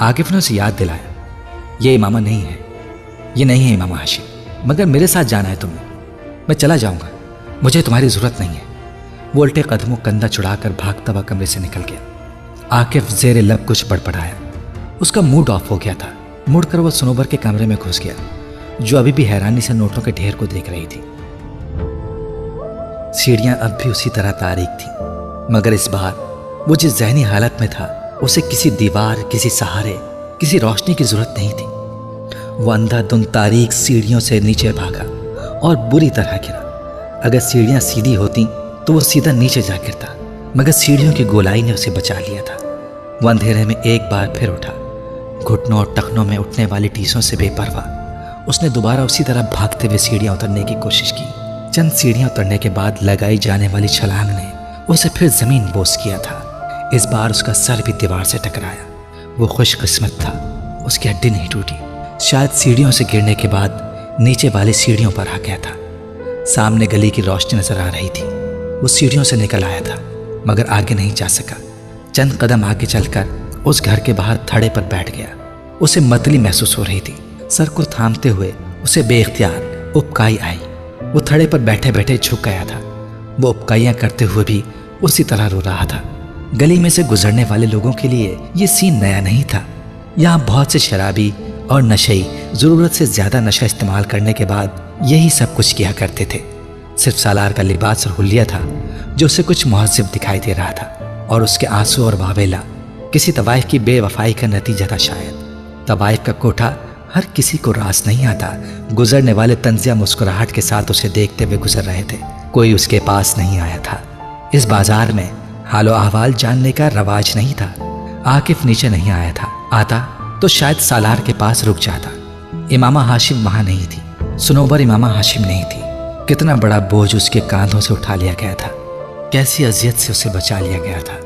عاقف نے اسے یاد دلایا، یہ امامہ نہیں ہے، یہ نہیں ہے امامہ ہاشم، مگر میرے ساتھ جانا ہے تمہیں، میں چلا جاؤں گا، مجھے تمہاری ضرورت نہیں ہے۔ وہ الٹے قدموں کندھا چڑھا کر بھاگتا ہوا کمرے سے نکل گیا۔ عاقف زیر لب کچھ بڑبڑایا، اس کا موڈ آف ہو گیا تھا۔ مڑ کر وہ سنوبر کے کمرے میں گھس گیا، جو ابھی بھی حیرانی سے نوٹوں کے ڈھیر کو دیکھ رہی تھی۔ سیڑھیاں اب بھی اسی طرح تاریک تھیں، مگر اس بار وہ جس ذہنی حالت میں تھا اسے کسی دیوار، کسی سہارے، کسی روشنی کی ضرورت نہیں تھی۔ وہ اندھا دھند تاریک سیڑھیوں سے نیچے بھاگا اور بری طرح گرا۔ اگر سیڑھیاں سیدھی ہوتیں تو وہ سیدھا نیچے جا گرتا، مگر سیڑھیوں کی گولائی نے اسے بچا لیا تھا۔ وہ اندھیرے میں ایک بار پھر اٹھا، گھٹنوں اور ٹخنوں میں اٹھنے والی ٹیسوں سے بے پرواہ اس نے دوبارہ اسی طرح بھاگتے ہوئے سیڑھیاں اترنے کی کوشش کی۔ چند سیڑھیاں اترنے کے بعد لگائی جانے والی چھلانگ نے اسے پھر زمین بوس کیا تھا۔ اس بار اس کا سر بھی دیوار سے ٹکرایا۔ وہ خوش قسمت تھا، اس کی ہڈی نہیں ٹوٹی۔ شاید سیڑھیوں سے گرنے کے بعد نیچے والی سیڑھیوں پر آ گیا تھا۔ سامنے گلی کی روشنی نظر آ رہی تھی۔ وہ سیڑھیوں سے نکل آیا تھا، مگر آگے نہیں جا سکا۔ چند قدم آگے چل کر اس گھر کے باہر تھڑے پر بیٹھ گیا۔ اسے متلی محسوس ہو رہی تھی۔ سر کو تھامتے ہوئے اسے بے اختیار اپکائی آئی۔ وہ تھڑے پر بیٹھے بیٹھے جھک گیا تھا۔ وہ اپکائیاں کرتے ہوئے بھی اسی طرح رو رہا تھا۔ گلی میں سے گزرنے والے لوگوں کے لیے یہ سین نیا نہیں تھا۔ یہاں بہت سے شرابی اور نشئی ضرورت سے زیادہ نشہ استعمال کرنے کے بعد یہی سب کچھ کیا کرتے تھے۔ صرف سالار کا لباس اور حلیہ تھا جو اسے کچھ مہذب دکھائی دے رہا تھا، اور اس کے آنسو اور واویلا کسی طوائف کی بے وفائی کا نتیجہ تھا شاید۔ طوائف کا کوٹھا ہر کسی کو راس نہیں آتا۔ گزرنے والے طنزیہ مسکراہٹ کے ساتھ اسے دیکھتے ہوئے گزر رہے تھے۔ کوئی اس کے پاس نہیں آیا تھا۔ اس بازار میں حال و احوال جاننے کا رواج نہیں تھا۔ عاقف نیچے نہیں آیا تھا، آتا تو شاید سالار کے پاس رک جاتا۔ امامہ ہاشم وہاں نہیں تھی، سنوبر امامہ ہاشم نہیں تھی۔ کتنا بڑا بوجھ اس کے کاندھوں سے اٹھا لیا گیا تھا، کیسی اذیت سے اسے بچا لیا گیا تھا۔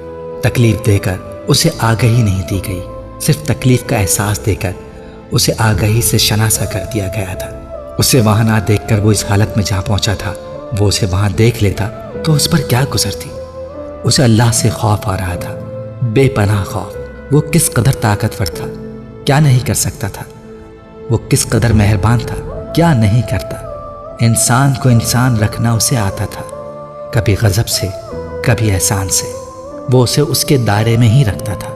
تکلیف دے کر اسے آگہی نہیں دی گئی، صرف تکلیف کا احساس دے کر اسے آگہی سے شناسا کر دیا گیا تھا۔ اسے وہاں نہ دیکھ کر وہ اس حالت میں جہاں پہنچا تھا، وہ اسے وہاں دیکھ لیتا تو اس پر کیا گزرتی۔ اسے اللہ سے خوف آ رہا تھا، بے پناہ خوف۔ وہ کس قدر طاقتور تھا، کیا نہیں کر سکتا تھا۔ وہ کس قدر مہربان تھا، کیا نہیں کرتا۔ انسان کو انسان رکھنا اسے آتا تھا، کبھی غضب سے، کبھی احسان سے۔ وہ اسے اس کے دائرے میں ہی رکھتا تھا۔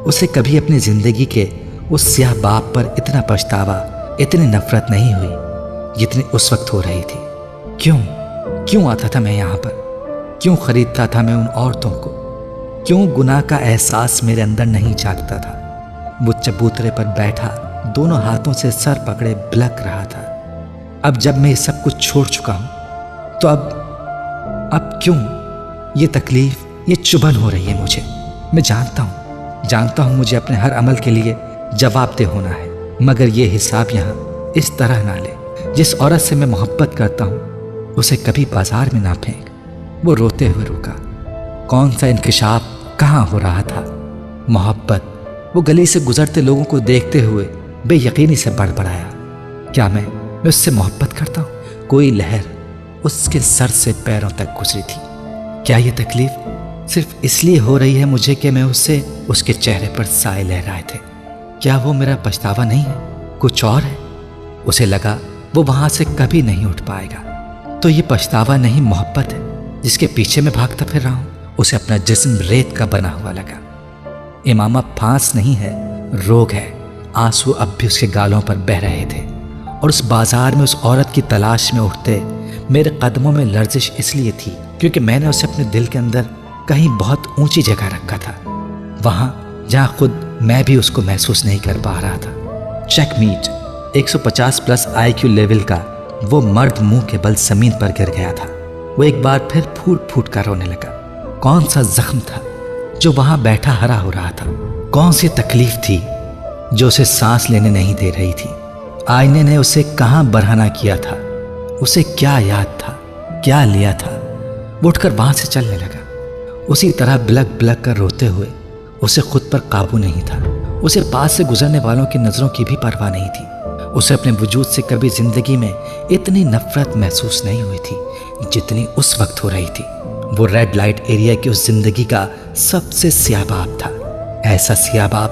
اسے کبھی اپنی زندگی کے اس سیاہ باپ پر اتنا پچھتاوا، اتنی نفرت نہیں ہوئی جتنی اس وقت ہو رہی تھی۔ کیوں آتا تھا میں یہاں پر؟ کیوں خریدتا تھا میں ان عورتوں کو؟ کیوں گناہ کا احساس میرے اندر نہیں جاگتا تھا؟ وہ چبوترے پر بیٹھا دونوں ہاتھوں سے سر پکڑے بلک رہا تھا۔ اب جب میں یہ سب کچھ چھوڑ چکا ہوں تو اب کیوں یہ تکلیف، یہ چبھن ہو رہی ہے مجھے؟ میں جانتا ہوں مجھے اپنے ہر عمل کے لیے جواب دہ ہونا ہے، مگر یہ حساب یہاں اس طرح نہ لے۔ جس عورت سے میں محبت کرتا ہوں اسے کبھی بازار میں نہ پھینک۔ وہ روتے ہوئے رکا۔ کون سا انکشاف کہاں ہو رہا تھا؟ محبت۔ وہ گلی سے گزرتے لوگوں کو دیکھتے ہوئے بے یقینی سے بڑبڑایا، کیا میں اس سے محبت کرتا ہوں؟ کوئی لہر اس کے سر سے پیروں تک گزری تھی۔ کیا یہ تکلیف صرف اس لیے ہو رہی ہے مجھے کہ میں اس کے چہرے پر سائے لہرائے تھے؟ کیا وہ میرا پچھتاوا نہیں ہے، کچھ اور ہے؟ اسے لگا وہ وہاں سے کبھی نہیں اٹھ پائے گا۔ تو یہ پچھتاوا نہیں، محبت ہے جس کے پیچھے میں بھاگتا پھر رہا ہوں۔ اسے اپنا جسم ریت کا بنا ہوا لگا۔ امامہ پھانس نہیں ہے، روگ ہے۔ آنسو اب بھی اس کے گالوں پر بہہ رہے تھے، اور اس بازار میں اس عورت کی تلاش میں اٹھتے میرے قدموں میں لرزش اس لیے تھی کیونکہ میں نے اسے اپنے دل کے اندر کہیں بہت اونچی جگہ رکھا تھا، وہاں جہاں خود میں بھی اس کو محسوس نہیں کر پا رہا تھا۔ چیک میٹ 150+ IQ لیول کا وہ مرد منہ کے بل زمین پر گر گیا تھا۔ وہ ایک بار پھر پھوٹ پھوٹ کر رونے لگا۔ کون سا زخم تھا جو وہاں بیٹھا ہرا ہو رہا تھا؟ کون سی تکلیف تھی جو اسے سانس لینے نہیں دے رہی تھی؟ آئینے نے اسے کہاں برہنہ کیا تھا؟ اسے کیا یاد تھا، کیا لیا تھا؟ وہ اٹھ کر وہاں سے چلنے لگا، اسی طرح بلک بلک کر روتے ہوئے۔ اسے خود پر قابو نہیں تھا۔ اسے پاس سے گزرنے والوں کی نظروں کی بھی پرواہ نہیں تھی۔ اسے اپنے وجود سے کبھی زندگی میں اتنی نفرت محسوس نہیں ہوئی تھی جتنی اس وقت ہو رہی تھی۔ وہ ریڈ لائٹ ایریا کی اس زندگی کا سب سے سیاہ باب تھا، ایسا سیاہ باب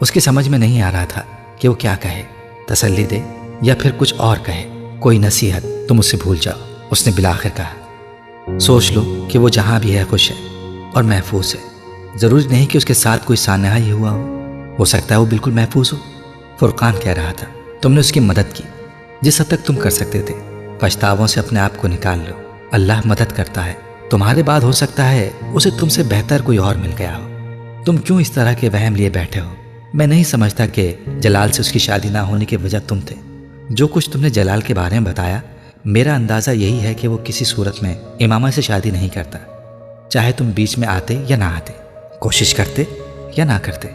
اس کی سمجھ میں نہیں آ رہا تھا کہ وہ کیا کہے، تسلی دے یا پھر کچھ اور کہے۔ کوئی نصیحت، تم اسے بھول جاؤ، اس نے بالآخر کہا۔ سوچ لو کہ وہ جہاں بھی ہے خوش ہے اور محفوظ ہے۔ ضروری نہیں کہ اس کے ساتھ کوئی سانحہ ہی ہوا ہو سکتا ہے وہ بالکل محفوظ ہو۔ فرقان کہہ رہا تھا، تم نے اس کی مدد کی جس حد تک تم کر سکتے تھے۔ پچھتاووں سے اپنے آپ کو نکال لو، اللہ مدد کرتا ہے۔ تمہارے بعد ہو سکتا ہے اسے تم سے بہتر کوئی اور مل گیا ہو۔ تم کیوں اس طرح کے وہم لیے بیٹھے ہو؟ میں نہیں سمجھتا کہ جلال سے اس کی شادی نہ ہونے کی وجہ تم تھے۔ جو کچھ تم نے جلال کے بارے میں بتایا، میرا اندازہ یہی ہے کہ وہ کسی صورت میں امامہ سے شادی نہیں کرتا، چاہے تم بیچ میں آتے یا نہ آتے، کوشش کرتے یا نہ کرتے۔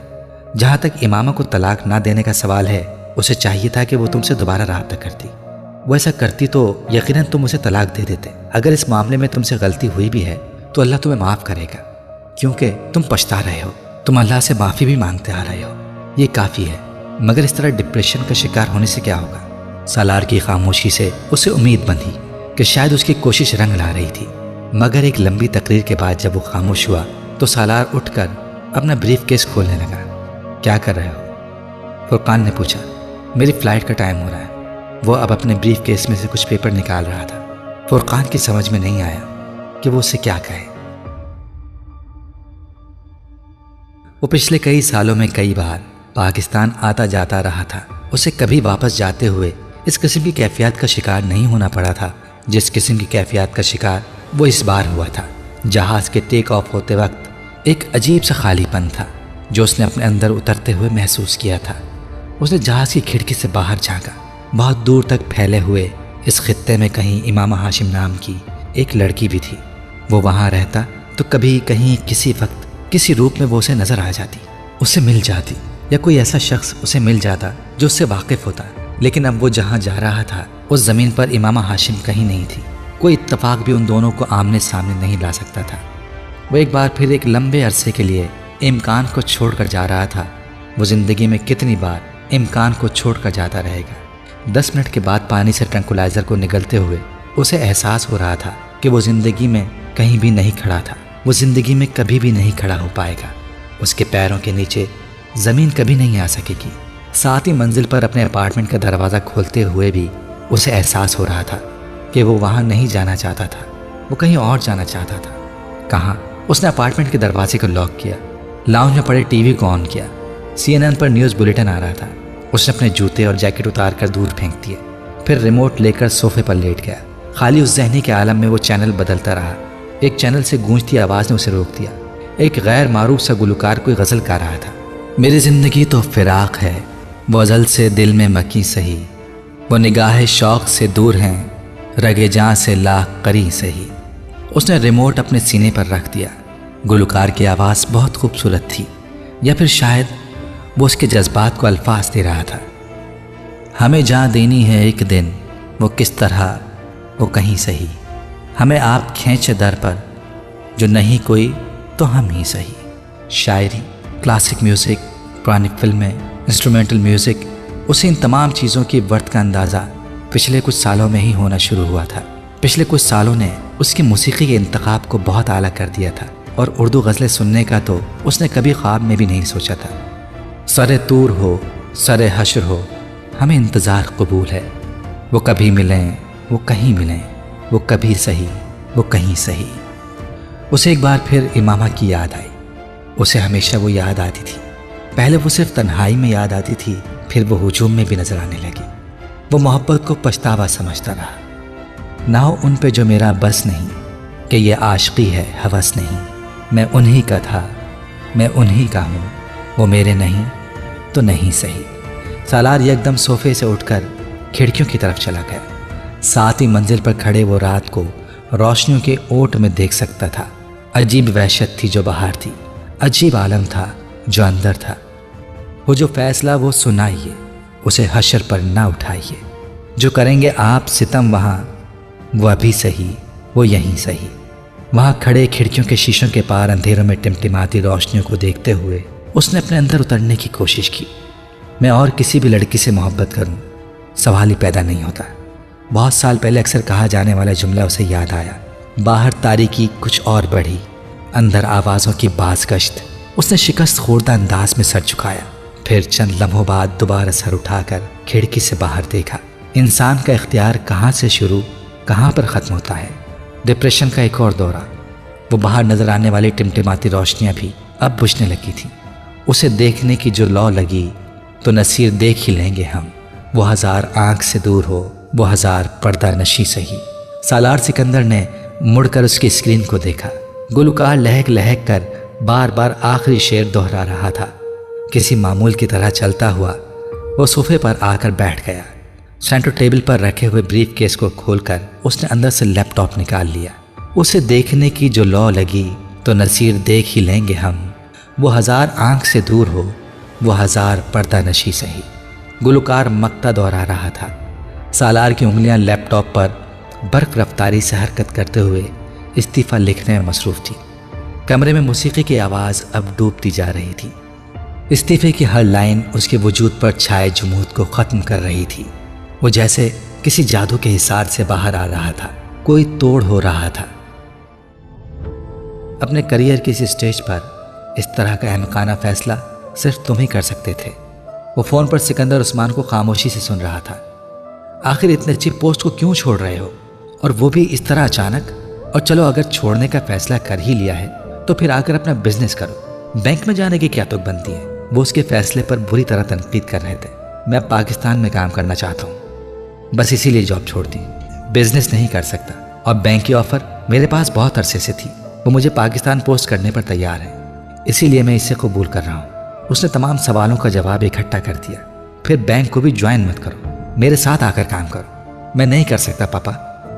جہاں تک امامہ کو طلاق نہ دینے کا سوال ہے، اسے چاہیے تھا کہ وہ تم سے دوبارہ رابطہ کرتی۔ وہ ایسا کرتی تو یقیناً تم اسے طلاق دے دیتے۔ اگر اس معاملے میں تم سے غلطی ہوئی بھی ہے تو اللہ تمہیں معاف کرے گا، کیونکہ تم پچھتا رہے ہو، تم اللہ سے معافی بھی مانگتے آ رہے ہو، یہ کافی ہے۔ مگر اس طرح ڈپریشن کا شکار ہونے سے کیا ہوگا؟ سالار کی خاموشی سے اسے امید بندھی کہ شاید اس کی کوشش رنگ لا رہی تھی، مگر ایک لمبی تقریر کے بعد جب وہ خاموش ہوا تو سالار اٹھ کر اپنا بریف کیس کھولنے لگا۔ کیا کر رہے ہو؟ فرقان نے پوچھا۔ میری فلائٹ کا ٹائم ہو رہا ہے۔ وہ اب اپنے بریف کیس میں سے کچھ پیپر نکال رہا تھا۔ فرقان کی سمجھ میں نہیں آیا کہ وہ اسے کیا کہے۔ وہ پچھلے کئی سالوں میں کئی بار پاکستان آتا جاتا رہا تھا۔ اسے کبھی واپس جاتے ہوئے اس قسم کی کیفیات کا شکار نہیں ہونا پڑا تھا جس قسم کی کیفیات کا شکار وہ اس بار ہوا تھا۔ جہاز کے ٹیک آف ہوتے وقت ایک عجیب سا خالی پن تھا جو اس نے اپنے اندر اترتے ہوئے محسوس کیا تھا۔ اس نے جہاز کی کھڑکی سے باہر جھانکا۔ بہت دور تک پھیلے ہوئے اس خطے میں کہیں امامہ ہاشم نام کی ایک لڑکی بھی تھی۔ وہ وہاں رہتا تو کبھی کہیں کسی وقت کسی روپ میں وہ اسے نظر آ جاتی، اسے مل جاتی، یا کوئی ایسا شخص اسے مل جاتا جو اس سے واقف ہوتا۔ لیکن اب وہ جہاں جا رہا تھا اس زمین پر امامہ ہاشم کہیں نہیں تھی۔ کوئی اتفاق بھی ان دونوں کو آمنے سامنے نہیں لا سکتا تھا۔ وہ ایک بار پھر ایک لمبے عرصے کے لیے امکان کو چھوڑ کر جا رہا تھا۔ وہ زندگی میں کتنی بار امکان کو چھوڑ کر جاتا رہے گا؟ 10 منٹ کے بعد پانی سے ٹرنکولائزر کو نگلتے ہوئے اسے احساس ہو رہا تھا کہ وہ زندگی میں کہیں بھی نہیں کھڑا تھا۔ وہ زندگی میں کبھی بھی نہیں کھڑا ہو پائے گا۔ اس کے پیروں کے نیچے زمین کبھی نہیں آ سکے گی۔ 7ویں منزل پر اپنے اپارٹمنٹ کا دروازہ کھولتے ہوئے بھی اسے احساس ہو رہا تھا کہ وہ وہاں نہیں جانا چاہتا تھا، وہ کہیں اور جانا چاہتا تھا۔ کہاں؟ اس نے اپارٹمنٹ کے دروازے کو لاک کیا، لاؤنج میں پڑے ٹی وی کو آن کیا۔ CNN پر نیوز بلیٹن آ رہا تھا۔ اس نے اپنے جوتے اور جیکٹ اتار کر دور پھینک دیے، پھر ریموٹ لے کر صوفے پر لیٹ گیا۔ خالی اس ذہنی کے عالم میں وہ چینل بدلتا رہا۔ ایک چینل سے گونجتی آواز نے اسے روک دیا۔ ایک غیر معروف سا گلوکار کوئی غزل گا رہا تھا۔ میری زندگی تو فراق ہے، وہ ازل سے دل میں مکی سہی، وہ نگاہ شوق سے دور ہیں، رگے جاں سے لاکھ قری سہی۔ اس نے ریموٹ اپنے سینے پر رکھ دیا۔ گلوکار کی آواز بہت خوبصورت تھی، یا پھر شاید وہ اس کے جذبات کو الفاظ دے رہا تھا۔ ہمیں جاں دینی ہے ایک دن، وہ کس طرح وہ کہیں سہی، ہمیں آپ کھینچے در پر، جو نہیں کوئی تو ہم ہی سہی۔ شاعری، کلاسک میوزک، پرانی فلمیں، انسٹرومنٹل میوزک، اسے ان تمام چیزوں کی ورت کا اندازہ پچھلے کچھ سالوں میں ہی ہونا شروع ہوا تھا۔ پچھلے کچھ سالوں نے اس کی موسیقی کے انتخاب کو بہت اعلیٰ کر دیا تھا، اور اردو غزلیں سننے کا تو اس نے کبھی خواب میں بھی نہیں سوچا تھا۔ سر طور ہو، سر حشر ہو، ہمیں انتظار قبول ہے، وہ کبھی ملیں، وہ کہیں ملیں، وہ کبھی سہی، وہ کہیں سہی۔ اسے ایک بار پھر امامہ کی یاد آئی۔ اسے ہمیشہ وہ یاد آتی تھی۔ پہلے وہ صرف تنہائی میں یاد آتی تھی، پھر وہ ہجوم میں بھی نظر آنے لگی۔ وہ محبت کو پچھتاوا سمجھتا رہا۔ نہ ہو ان پہ جو میرا بس نہیں، کہ یہ عاشقی ہے ہوس نہیں، میں انہی کا تھا، میں انہی کا ہوں، وہ میرے نہیں تو نہیں سہی۔ سالار یکدم صوفے سے اٹھ کر کھڑکیوں کی طرف چلا گیا۔ 7ویں منزل پر کھڑے وہ رات کو روشنیوں کے اوٹ میں دیکھ سکتا تھا۔ عجیب وحشت تھی جو باہر تھی، عجیب عالم تھا جو اندر تھا۔ وہ جو فیصلہ وہ سنائیے، اسے حشر پر نہ اٹھائیے، جو کریں گے آپ ستم وہاں، وہ ابھی سہی، وہ یہیں سہی۔ وہاں کھڑے کھڑکیوں کے شیشوں کے پار اندھیروں میں ٹمٹماتی روشنیوں کو دیکھتے ہوئے اس نے اپنے اندر اترنے کی کوشش کی۔ میں اور کسی بھی لڑکی سے محبت کروں، سوال ہی پیدا نہیں ہوتا۔ بہت سال پہلے اکثر کہا جانے والا جملہ اسے یاد آیا۔ باہر تاریکی کچھ اور بڑھی، اندر آوازوں کی باز گشت۔ اس نے شکست خوردہ انداز میں سر جھکایا۔ پھر چند لمحوں بعد دوبارہ سر اٹھا کر کھڑکی سے باہر دیکھا۔ انسان کا اختیار کہاں سے شروع کہاں پر ختم ہوتا ہے۔ ڈپریشن کا ایک اور دورہ۔ وہ باہر نظر آنے والی ٹمٹماتی روشنیاں بھی اب بجھنے لگی تھیں۔ اسے دیکھنے کی جو لو لگی تو نصیر دیکھ ہی لیں گے ہم، وہ ہزار آنکھ سے دور ہو، وہ ہزار پردہ نشی سہی۔ سالار سکندر نے مڑ کر اس کی اسکرین کو دیکھا۔ گلوکار لہک لہک کر بار بار آخری شعر دہرا رہا تھا۔ کسی معمول کی طرح چلتا ہوا وہ صوفے پر آ کر بیٹھ گیا۔ سینٹر ٹیبل پر رکھے ہوئے بریف کیس کو کھول کر اس نے اندر سے لیپ ٹاپ نکال لیا۔ اسے دیکھنے کی جو لو لگی تو نصیر دیکھ ہی لیں گے ہم، وہ ہزار آنکھ سے دور ہو، وہ ہزار پردہ نشی سہی۔ گلوکار مقطع دہرا رہا تھا۔ سالار کی انگلیاں لیپ ٹاپ پر برق رفتاری سے حرکت کرتے ہوئے استعفیٰ لکھنے میں مصروف تھی۔ کمرے میں موسیقی کی آواز اب ڈوبتی جا رہی تھی۔ استعفے کی ہر لائن اس کے وجود پر چھائے جمود کو ختم کر رہی تھی۔ وہ جیسے کسی جادو کے حصار سے باہر آ رہا تھا، کوئی توڑ ہو رہا تھا۔ اپنے کریئر کی اس اسٹیج پر اس طرح کا احمقانہ فیصلہ صرف تم ہی کر سکتے تھے۔ وہ فون پر سکندر عثمان کو خاموشی سے سن رہا تھا۔ آخر اتنے اچھی پوسٹ کو کیوں چھوڑ رہے ہو، اور وہ بھی اس طرح اچانک؟ اور چلو اگر چھوڑنے کا فیصلہ کر ہی لیا ہے تو پھر آ کر اپنا بزنس کرو، بینک میں جانے کی کیا تک بنتی ہے؟ وہ اس کے فیصلے پر بری طرح تنقید کر رہے تھے۔ میں پاکستان میں کام کرنا چاہتا ہوں، بس اسی لیے جاب چھوڑ دی، بزنس نہیں کر سکتا، اور بینک کی آفر میرے پاس بہت عرصے سے تھی، وہ مجھے پاکستان پوسٹ کرنے پر تیار ہے، اسی لیے میں اسے قبول کر رہا ہوں۔ اس نے تمام سوالوں کا جواب اکٹھا کر دیا۔ پھر بینک کو بھی جوائن مت کرو، میرے ساتھ آ کر کام کرو۔ میں نہیں کر سکتا پاپا،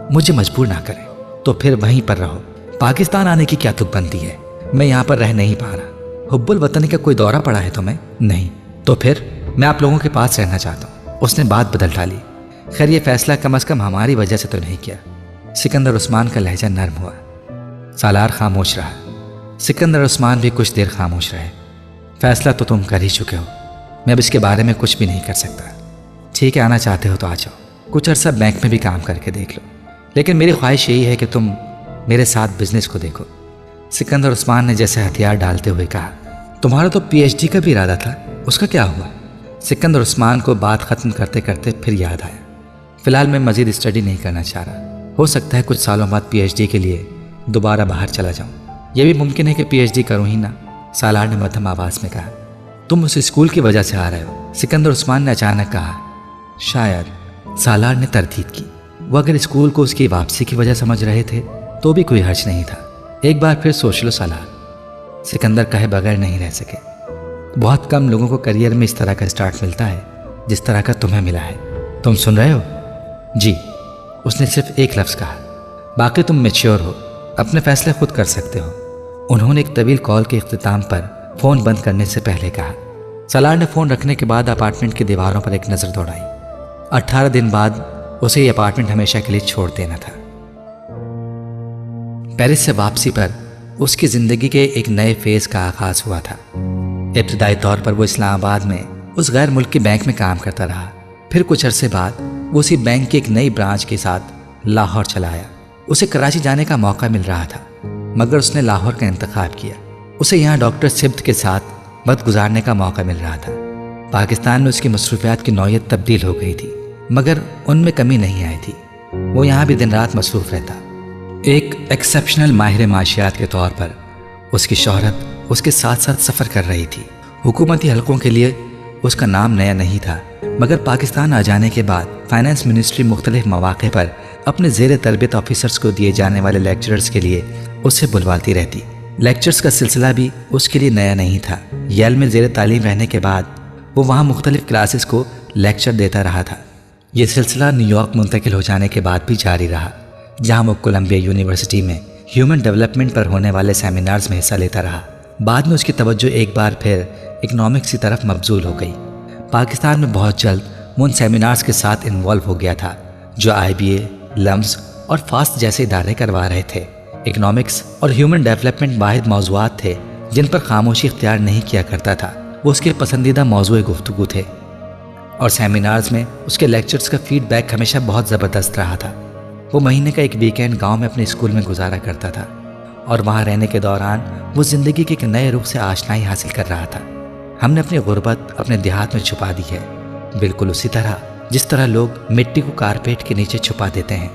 مجھے مجبور نہ کریں۔ تو پھر وہیں پر رہو، پاکستان آنے کی کیا تک بنتی ہے؟ میں یہاں پر رہ نہیں پا رہا۔ حب الوطنی کا کوئی دورہ پڑا ہے تمہیں؟ نہیں۔ تو پھر میں آپ لوگوں کے پاس رہنا چاہتا ہوں۔ اس نے بات بدل ڈالی۔ خیر یہ فیصلہ کم از کم ہماری وجہ سے تو نہیں کیا۔ سکندر عثمان کا لہجہ نرم ہوا۔ سالار خاموش رہا۔ سکندر عثمان بھی کچھ دیر خاموش رہے۔ فیصلہ تو تم کر ہی چکے ہو، میں اب اس کے بارے میں کچھ بھی نہیں کر سکتا۔ ٹھیک ہے، آنا چاہتے ہو تو آ جاؤ، کچھ عرصہ بینک میں بھی کام کر کے دیکھ لو، لیکن میری خواہش یہی ہے کہ تم میرے ساتھ بزنس کو دیکھو۔ سکندر عثمان نے جیسے ہتھیار ڈالتے ہوئے کہا، تمہارا تو پی ایچ ڈی کا بھی ارادہ تھا، اس کا کیا ہوا؟ سکندر عثمان کو بات ختم کرتے کرتے پھر یاد آیا، فی الحال میں مزید اسٹڈی نہیں کرنا چاہ رہا، ہو سکتا ہے کچھ سالوں بعد پی ایچ ڈی کے لیے دوبارہ باہر چلا جاؤں، یہ بھی ممکن ہے کہ پی ایچ ڈی کروں ہی نہ۔ سالار نے مدھم آواز میں کہا، تم اس اسکول کی وجہ سے آ رہے ہو؟ سکندر عثمان نے اچانک کہا۔ شاید۔ سالار نے تردید کی۔ وہ اگر اسکول کو اس کی واپسی کی وجہ سمجھ رہے تھے تو بھی کوئی حرج نہیں تھا۔ ایک بار پھر سوچ لو سالار۔ سکندر کہے بغیر نہیں رہ سکے، بہت کم لوگوں کو کریئر میں اس طرح کا سٹارٹ ملتا ہے جس طرح کا تمہیں ملا ہے۔ تم سن رہے ہو؟ جی۔ اس نے صرف ایک لفظ کہا، باقی تم میچیور ہو، اپنے فیصلے خود کر سکتے ہو۔ انہوں نے ایک طویل کال کے اختتام پر فون بند کرنے سے پہلے کہا۔ سالار نے فون رکھنے کے بعد اپارٹمنٹ کی دیواروں پر ایک نظر دوڑائی۔ 18 دن بعد اسے یہ اپارٹمنٹ ہمیشہ کے لیے چھوڑ دینا تھا۔ پیرس سے واپسی پر اس کی زندگی کے ایک نئے فیز کا آغاز ہوا تھا۔ ابتدائی طور پر وہ اسلام آباد میں اس غیر ملکی بینک میں کام کرتا رہا۔ پھر کچھ عرصے بعد وہ اسی بینک کی ایک نئی برانچ کے ساتھ لاہور چلا آیا۔ اسے کراچی جانے کا موقع مل رہا تھا، مگر اس نے لاہور کا انتخاب کیا۔ اسے یہاں ڈاکٹر سبت کے ساتھ وقت گزارنے کا موقع مل رہا تھا۔ پاکستان میں اس کی مصروفیات کی نوعیت تبدیل ہو گئی تھی، مگر ان میں کمی نہیں آئی تھی۔ وہ یہاں بھی دن رات مصروف رہتا۔ ایک ایکسیپشنل ماہر معاشیات کے طور پر اس کی شہرت اس کے ساتھ ساتھ سفر کر رہی تھی۔ حکومتی حلقوں کے لیے اس کا نام نیا نہیں تھا، مگر پاکستان آ جانے کے بعد فائنانس منسٹری مختلف مواقع پر اپنے زیر تربیت آفیسرز کو دیے جانے والے لیکچرز کے لیے اسے بلواتی رہتی۔ لیکچرز کا سلسلہ بھی اس کے لیے نیا نہیں تھا۔ ییل میں زیر تعلیم رہنے کے بعد وہ وہاں مختلف کلاسز کو لیکچر دیتا رہا تھا۔ یہ سلسلہ نیو یارک منتقل ہو جانے کے بعد بھی جاری رہا، جہاں وہ کولمبیا یونیورسٹی میں ہیومن ڈیولپمنٹ پر ہونے والے سیمینارز میں حصہ لیتا رہا۔ بعد میں اس کی توجہ ایک بار پھر اکنامکس کی طرف مبذول ہو گئی۔ پاکستان میں بہت جلد وہ ان سیمینارز کے ساتھ انوالو ہو گیا تھا جو IBA، لمز اور فاسٹ جیسے ادارے کروا رہے تھے۔ اکنامکس اور ہیومن ڈیولپمنٹ واحد موضوعات تھے جن پر خاموشی اختیار نہیں کیا کرتا تھا، وہ اس کے پسندیدہ موضوع گفتگو تھے، اور سیمینارز میں اس کے لیکچرز کا فیڈ بیک ہمیشہ بہت زبردست رہا تھا۔ وہ مہینے کا ایک ویکینڈ گاؤں میں اپنے اسکول میں گزارا کرتا تھا، اور وہاں رہنے کے دوران وہ زندگی کے ایک نئے رخ سے آشنائی حاصل کر رہا تھا۔ ہم نے اپنی غربت اپنے دیہات میں چھپا دی ہے، بالکل اسی طرح جس طرح لوگ مٹی کو کارپیٹ کے نیچے چھپا دیتے ہیں۔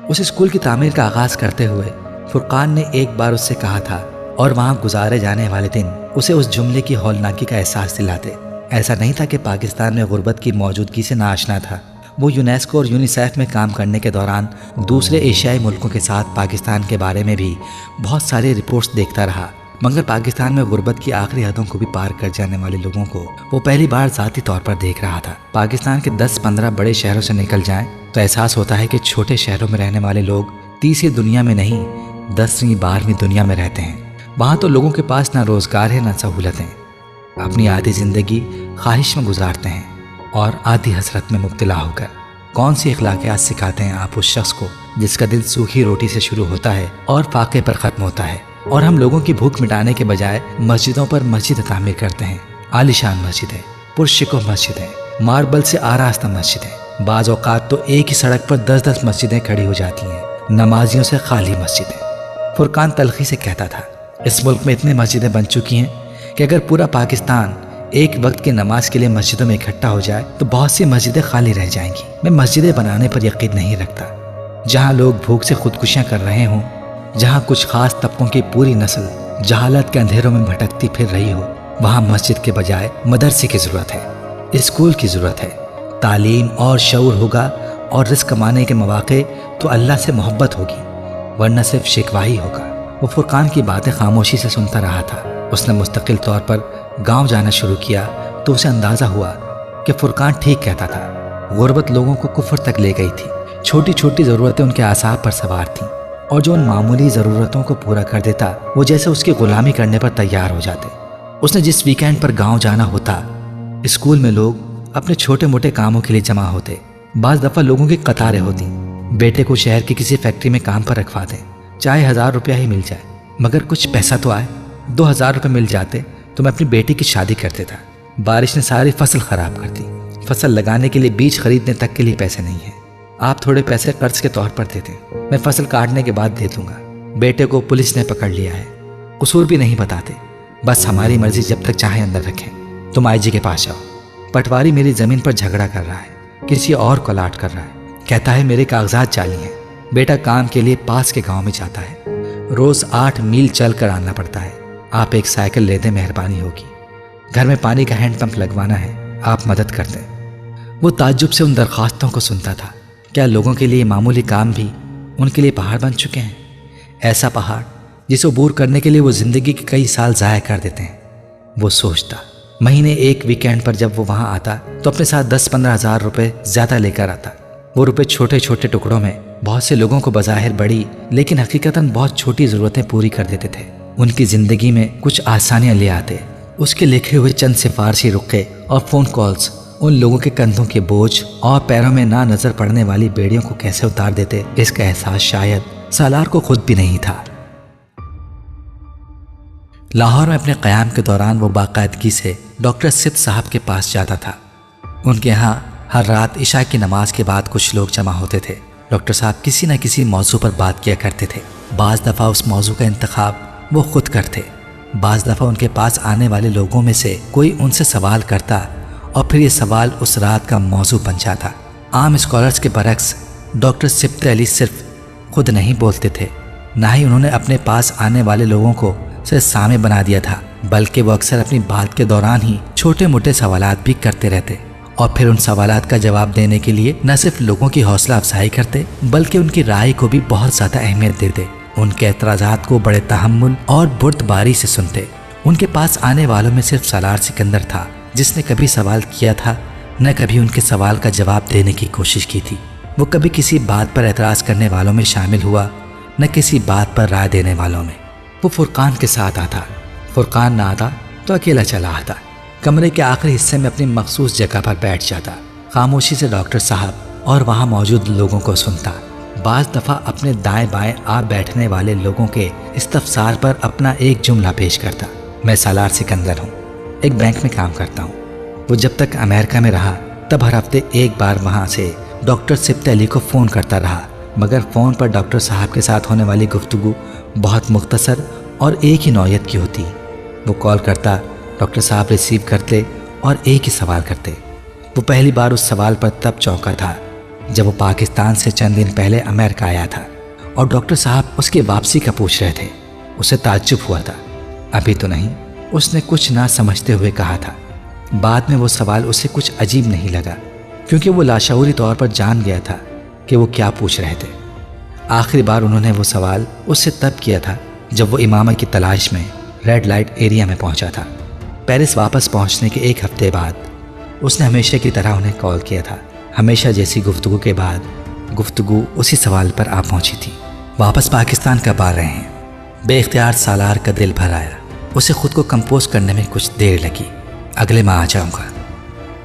اس اسکول کی تعمیر کا آغاز کرتے ہوئے فرقان نے ایک بار اس سے کہا تھا، اور وہاں گزارے جانے والے دن اسے اس جملے کی ہولناکی کا احساس دلاتے۔ ایسا نہیں تھا کہ پاکستان میں غربت کی موجودگی سے ناآشنا تھا۔ وہ یونیسکو اور یونیسیف میں کام کرنے کے دوران دوسرے ایشیائی ملکوں کے ساتھ پاکستان کے بارے میں بھی بہت سارے رپورٹس دیکھتا رہا، مگر پاکستان میں غربت کی آخری حدوں کو بھی پار کر جانے والے لوگوں کو وہ پہلی بار ذاتی طور پر دیکھ رہا تھا۔ پاکستان کے 10-15 بڑے شہروں سے نکل جائیں تو احساس ہوتا ہے کہ چھوٹے شہروں میں رہنے والے لوگ تیسری دنیا میں نہیں 10ویں 12ویں دنیا میں رہتے ہیں۔ وہاں تو لوگوں کے پاس نہ روزگار ہے نہ سہولتیں، اپنی آدھی زندگی خواہش میں گزارتے ہیں اور آدھی حسرت میں مبتلا ہو کر۔ کون سی اخلاقیات سکھاتے ہیں آپ اس شخص کو جس کا دل سوکھی روٹی سے شروع ہوتا ہے اور فاقے پر ختم ہوتا ہے؟ اور ہم لوگوں کی بھوک مٹانے کے بجائے مسجدوں پر مسجد تعمیر کرتے ہیں، عالیشان مسجدیں، پرشکو مسجدیں، ماربل سے آراستہ مسجدیں۔ بعض اوقات تو ایک ہی سڑک پر 10-10 مسجدیں کھڑی ہو جاتی ہیں، نمازیوں سے خالی مسجدیں۔ فرقان تلخی سے کہتا تھا، اس ملک میں اتنی مسجدیں بن چکی ہیں کہ اگر پورا پاکستان ایک وقت کی نماز کے لیے مسجدوں میں اکٹھا ہو جائے تو بہت سی مسجدیں خالی رہ جائیں گی۔ میں مسجدیں بنانے پر یقین نہیں رکھتا جہاں لوگ بھوک سے خودکشیاں کر رہے ہوں، جہاں کچھ خاص طبقوں کی پوری نسل جہالت کے اندھیروں میں بھٹکتی پھر رہی ہو، وہاں مسجد کے بجائے مدرسے کی ضرورت ہے، اسکول کی ضرورت ہے۔ تعلیم اور شعور ہوگا اور رزق کمانے کے مواقع تو اللہ سے محبت ہوگی، ورنہ صرف شکوہ ہی ہوگا۔ وہ فرقان کی باتیں خاموشی سے سنتا رہا تھا۔ اس نے مستقل طور پر گاؤں جانا شروع کیا تو اسے اندازہ ہوا کہ فرقان ٹھیک کہتا تھا۔ غربت لوگوں کو کفر تک لے گئی تھی۔ چھوٹی چھوٹی ضرورتیں ان کے اعصاب پر سوار تھیں، اور جو ان معمولی ضرورتوں کو پورا کر دیتا وہ جیسے اس کی غلامی کرنے پر تیار ہو جاتے۔ اس نے جس ویکینڈ پر گاؤں جانا ہوتا، اسکول میں لوگ اپنے چھوٹے موٹے کاموں کے لیے جمع ہوتے۔ بعض دفعہ لوگوں کی قطاریں ہوتی، بیٹے کو شہر کی کسی فیکٹری میں کام پر رکھوا دیں، چاہے 1000 روپیہ ہی مل جائے، مگر کچھ پیسہ تو آئے۔ 2000 روپے مل جاتے تو میں اپنی بیٹی کی شادی کر دیتا۔ بارش نے ساری فصل خراب کر دی، فصل لگانے کے لیے بیج خریدنے تک کے لیے پیسے نہیں ہیں، آپ تھوڑے پیسے قرض کے طور پر دے دیں، میں فصل کاٹنے کے بعد دے دوں گا۔ بیٹے کو پولیس نے پکڑ لیا ہے، قصور بھی نہیں بتاتے، بس ہماری مرضی جب تک چاہیں اندر رکھیں، تم آئی جی کے پاس جاؤ۔ پٹواری میری زمین پر جھگڑا کر رہا ہے، کسی اور کو الاٹ کر رہا ہے، کہتا ہے میرے کاغذات جعلی ہیں۔ بیٹا کام کے لیے پاس کے گاؤں میں جاتا ہے، روز 8 میل چل کر آنا پڑتا ہے، آپ ایک سائیکل لے دیں مہربانی ہوگی، گھر میں پانی کا ہینڈ پمپ لگوانا ہے، آپ مدد کر دیں۔ وہ تعجب سے ان درخواستوں کو سنتا تھا۔ کیا لوگوں کے لیے معمولی کام بھی ان کے لیے پہاڑ بن چکے ہیں؟ ایسا پہاڑ جسے عبور کرنے کے لیے وہ زندگی کے کئی سال ضائع کر دیتے ہیں۔ وہ سوچتا، مہینے ایک ویکینڈ پر جب وہ وہاں آتا تو اپنے ساتھ 10-15 ہزار روپے زیادہ لے کر آتا۔ وہ روپے چھوٹے چھوٹے ٹکڑوں میں بہت سے لوگوں کو بظاہر بڑی لیکن حقیقتاً بہت چھوٹی ضرورتیں پوری کر دیتے تھے، ان کی زندگی میں کچھ آسانیاں لے آتے۔ اس کے لکھے ہوئے چند سفارشی رقعے اور فون کالز ان لوگوں کے کندھوں کے بوجھ اور پیروں میں نہ نظر پڑنے والی بیڑیوں کو کیسے اتار دیتے، اس کا احساس شاید سالار کو خود بھی نہیں تھا۔ لاہور میں اپنے قیام کے دوران وہ باقاعدگی سے ڈاکٹر سبت صاحب کے پاس جاتا تھا۔ ان کے ہاں ہر رات عشاء کی نماز کے بعد کچھ لوگ جمع ہوتے تھے۔ ڈاکٹر صاحب کسی نہ کسی موضوع پر بات کیا کرتے تھے۔ بعض دفعہ اس موضوع کا انتخاب وہ خود کرتے، بعض دفعہ ان کے پاس آنے والے لوگوں میں سے کوئی ان سے سوال کرتا اور پھر یہ سوال اس رات کا موضوع بن جاتا۔ عام اسکالرز کے برعکس ڈاکٹر سبت علی صرف خود نہیں بولتے تھے، نہ ہی انہوں نے اپنے پاس آنے والے لوگوں کو صرف سامع بنا دیا تھا، بلکہ وہ اکثر اپنی بات کے دوران ہی چھوٹے موٹے سوالات بھی کرتے رہتے، اور پھر ان سوالات کا جواب دینے کے لیے نہ صرف لوگوں کی حوصلہ افزائی کرتے بلکہ ان کی رائے کو بھی بہت زیادہ اہمیت دیتے، ان کے اعتراضات کو بڑے تحمل اور بردباری سے سنتے۔ ان کے پاس آنے والوں میں صرف سالار سکندر تھا جس نے کبھی سوال کیا تھا، نہ کبھی ان کے سوال کا جواب دینے کی کوشش کی تھی۔ وہ کبھی کسی بات پر اعتراض کرنے والوں میں شامل ہوا، نہ کسی بات پر رائے دینے والوں میں۔ وہ فرقان کے ساتھ آتا، فرقان نہ آتا تو اکیلا چلا آتا، کمرے کے آخری حصے میں اپنی مخصوص جگہ پر بیٹھ جاتا، خاموشی سے ڈاکٹر صاحب اور وہاں موجود لوگوں کو سنتا۔ بعض دفعہ اپنے دائیں بائیں آپ بیٹھنے والے لوگوں کے استفسار پر اپنا ایک جملہ پیش کرتا۔ میں سالار سکندر ہوں، ایک بینک میں کام کرتا ہوں۔ وہ جب تک امریکہ میں رہا تب ہر ہفتے ایک بار وہاں سے ڈاکٹر سبت علی کو فون کرتا رہا، مگر فون پر ڈاکٹر صاحب کے ساتھ ہونے والی گفتگو بہت مختصر اور ایک ہی نوعیت کی ہوتی۔ وہ کال کرتا ڈاکٹر صاحب ریسیو کرتے اور ایک ہی سوال کرتے۔ وہ پہلی بار اس سوال پر تب چونکا تھا جب وہ پاکستان سے چند دن پہلے امریکہ آیا تھا اور ڈاکٹر صاحب اس کی واپسی کا پوچھ رہے تھے۔ اسے تعجب ہوا تھا۔ ابھی تو نہیں، اس نے کچھ نہ سمجھتے ہوئے کہا تھا۔ بعد میں وہ سوال اسے کچھ عجیب نہیں لگا، کیونکہ وہ لاشعوری طور پر جان گیا تھا کہ وہ کیا پوچھ رہے تھے۔ آخری بار انہوں نے وہ سوال اس سے تب کیا تھا جب وہ امامہ کی تلاش میں ریڈ لائٹ ایریا میں پہنچا تھا۔ پیرس واپس پہنچنے کے ایک ہفتے بعد اس نے ہمیشہ کی طرح انہیں کال کیا تھا۔ ہمیشہ جیسی گفتگو کے بعد گفتگو اسی سوال پر آ پہنچی تھی۔ واپس پاکستان کب آ رہے ہیں؟ بے اختیار سالار کا دل بھر آیا۔ اسے خود کو کمپوز کرنے میں کچھ دیر لگی۔ اگلے ماہ آ جاؤں گا،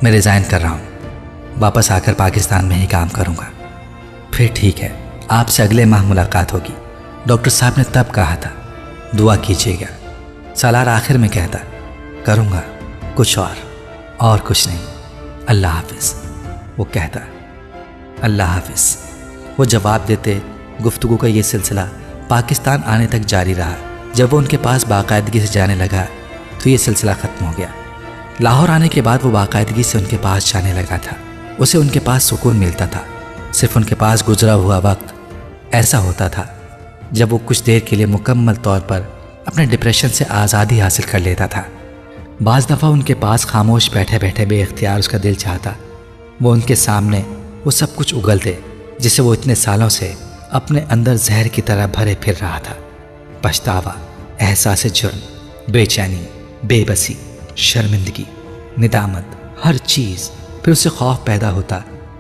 میں ریزائن کر رہا ہوں، واپس آ کر پاکستان میں ہی کام کروں گا۔ پھر ٹھیک ہے، آپ سے اگلے ماہ ملاقات ہوگی، ڈاکٹر صاحب نے تب کہا تھا۔ دعا کیجیے گا۔ سالار آخر میں کہتا، کروں گا، کچھ اور کچھ نہیں، اللہ حافظ۔ وہ کہتا، اللہ حافظ۔ وہ جواب دیتے۔ گفتگو کا یہ سلسلہ پاکستان آنے تک جاری رہا۔ جب وہ ان کے پاس باقاعدگی سے جانے لگا تو یہ سلسلہ ختم ہو گیا۔ لاہور آنے کے بعد وہ باقاعدگی سے ان کے پاس جانے لگا تھا۔ اسے ان کے پاس سکون ملتا تھا۔ صرف ان کے پاس گزرا ہوا وقت ایسا ہوتا تھا جب وہ کچھ دیر کے لیے مکمل طور پر اپنے ڈپریشن سے آزادی حاصل کر لیتا تھا۔ بعض دفعہ ان کے پاس خاموش بیٹھے بیٹھے بے اختیار اس کا دل چاہتا وہ ان کے سامنے وہ سب کچھ اگلتے جسے وہ اتنے سالوں سے اپنے اندر زہر کی طرح بھرے پھر رہا تھا۔ پچھتاوا، احساس جرم، بے چینی، بے بسی، شرمندگی، ندامت، ہر چیز۔ پھر اسے خوف پیدا ہوتا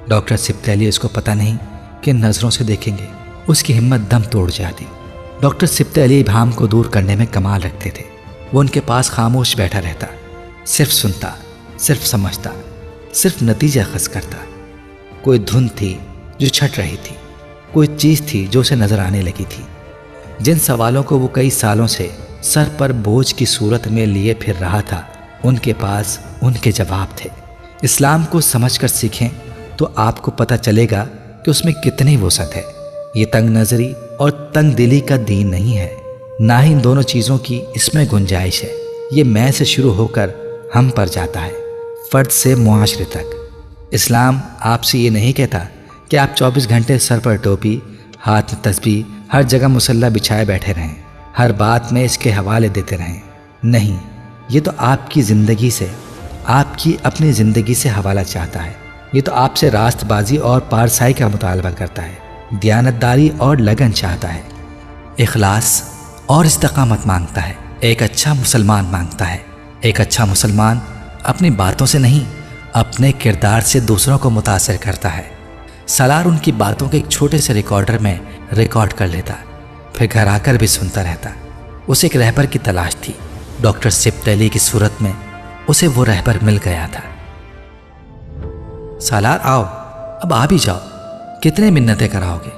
ڈاکٹر سبطیلی اس کو پتہ نہیں کن نظروں سے دیکھیں گے۔ اس کی ہمت دم توڑ جاتی۔ ڈاکٹر سبطیلی ابہام کو دور کرنے میں کمال رکھتے تھے۔ وہ ان کے پاس خاموش بیٹھا رہتا، صرف سنتا، صرف سمجھتا، صرف نتیجہ خاص کرتا۔ کوئی دھن تھی جو چھٹ رہی تھی، کوئی چیز تھی جو اسے نظر آنے لگی تھی۔ جن سوالوں کو وہ کئی سالوں سے سر پر بوجھ کی صورت میں لیے پھر رہا تھا، ان کے پاس ان کے جواب تھے۔ اسلام کو سمجھ کر سیکھیں تو آپ کو پتہ چلے گا کہ اس میں کتنی وسعت ہے۔ یہ تنگ نظری اور تنگ دلی کا دین نہیں ہے، نہ ہی ان دونوں چیزوں کی اس میں گنجائش ہے۔ یہ میں سے شروع ہو کر ہم پر جاتا ہے، فرد سے معاشرے تک۔ اسلام آپ سے یہ نہیں کہتا کہ آپ 24 گھنٹے سر پر ٹوپی، ہاتھ میں تسبیح، ہر جگہ مصلی بچھائے بیٹھے رہیں، ہر بات میں اس کے حوالے دیتے رہیں۔ نہیں، یہ تو آپ کی زندگی سے، آپ کی اپنی زندگی سے حوالہ چاہتا ہے۔ یہ تو آپ سے راست بازی اور پارسائی کا مطالبہ کرتا ہے، دیانتداری اور لگن چاہتا ہے، اخلاص اور استقامت مانگتا ہے۔ ایک اچھا مسلمان مانگتا ہے۔ ایک اچھا مسلمان اپنی باتوں سے نہیں، اپنے کردار سے دوسروں کو متاثر کرتا ہے۔ سالار ان کی باتوں کے ایک چھوٹے سے ریکارڈر میں ریکارڈ کر لیتا، پھر گھر آ کر بھی سنتا رہتا۔ اسے ایک رہبر کی تلاش تھی۔ ڈاکٹر سبطیلی کی صورت میں اسے وہ رہبر مل گیا تھا۔ سالار آؤ، اب آ بھی جاؤ، کتنے منتیں کراؤ گے؟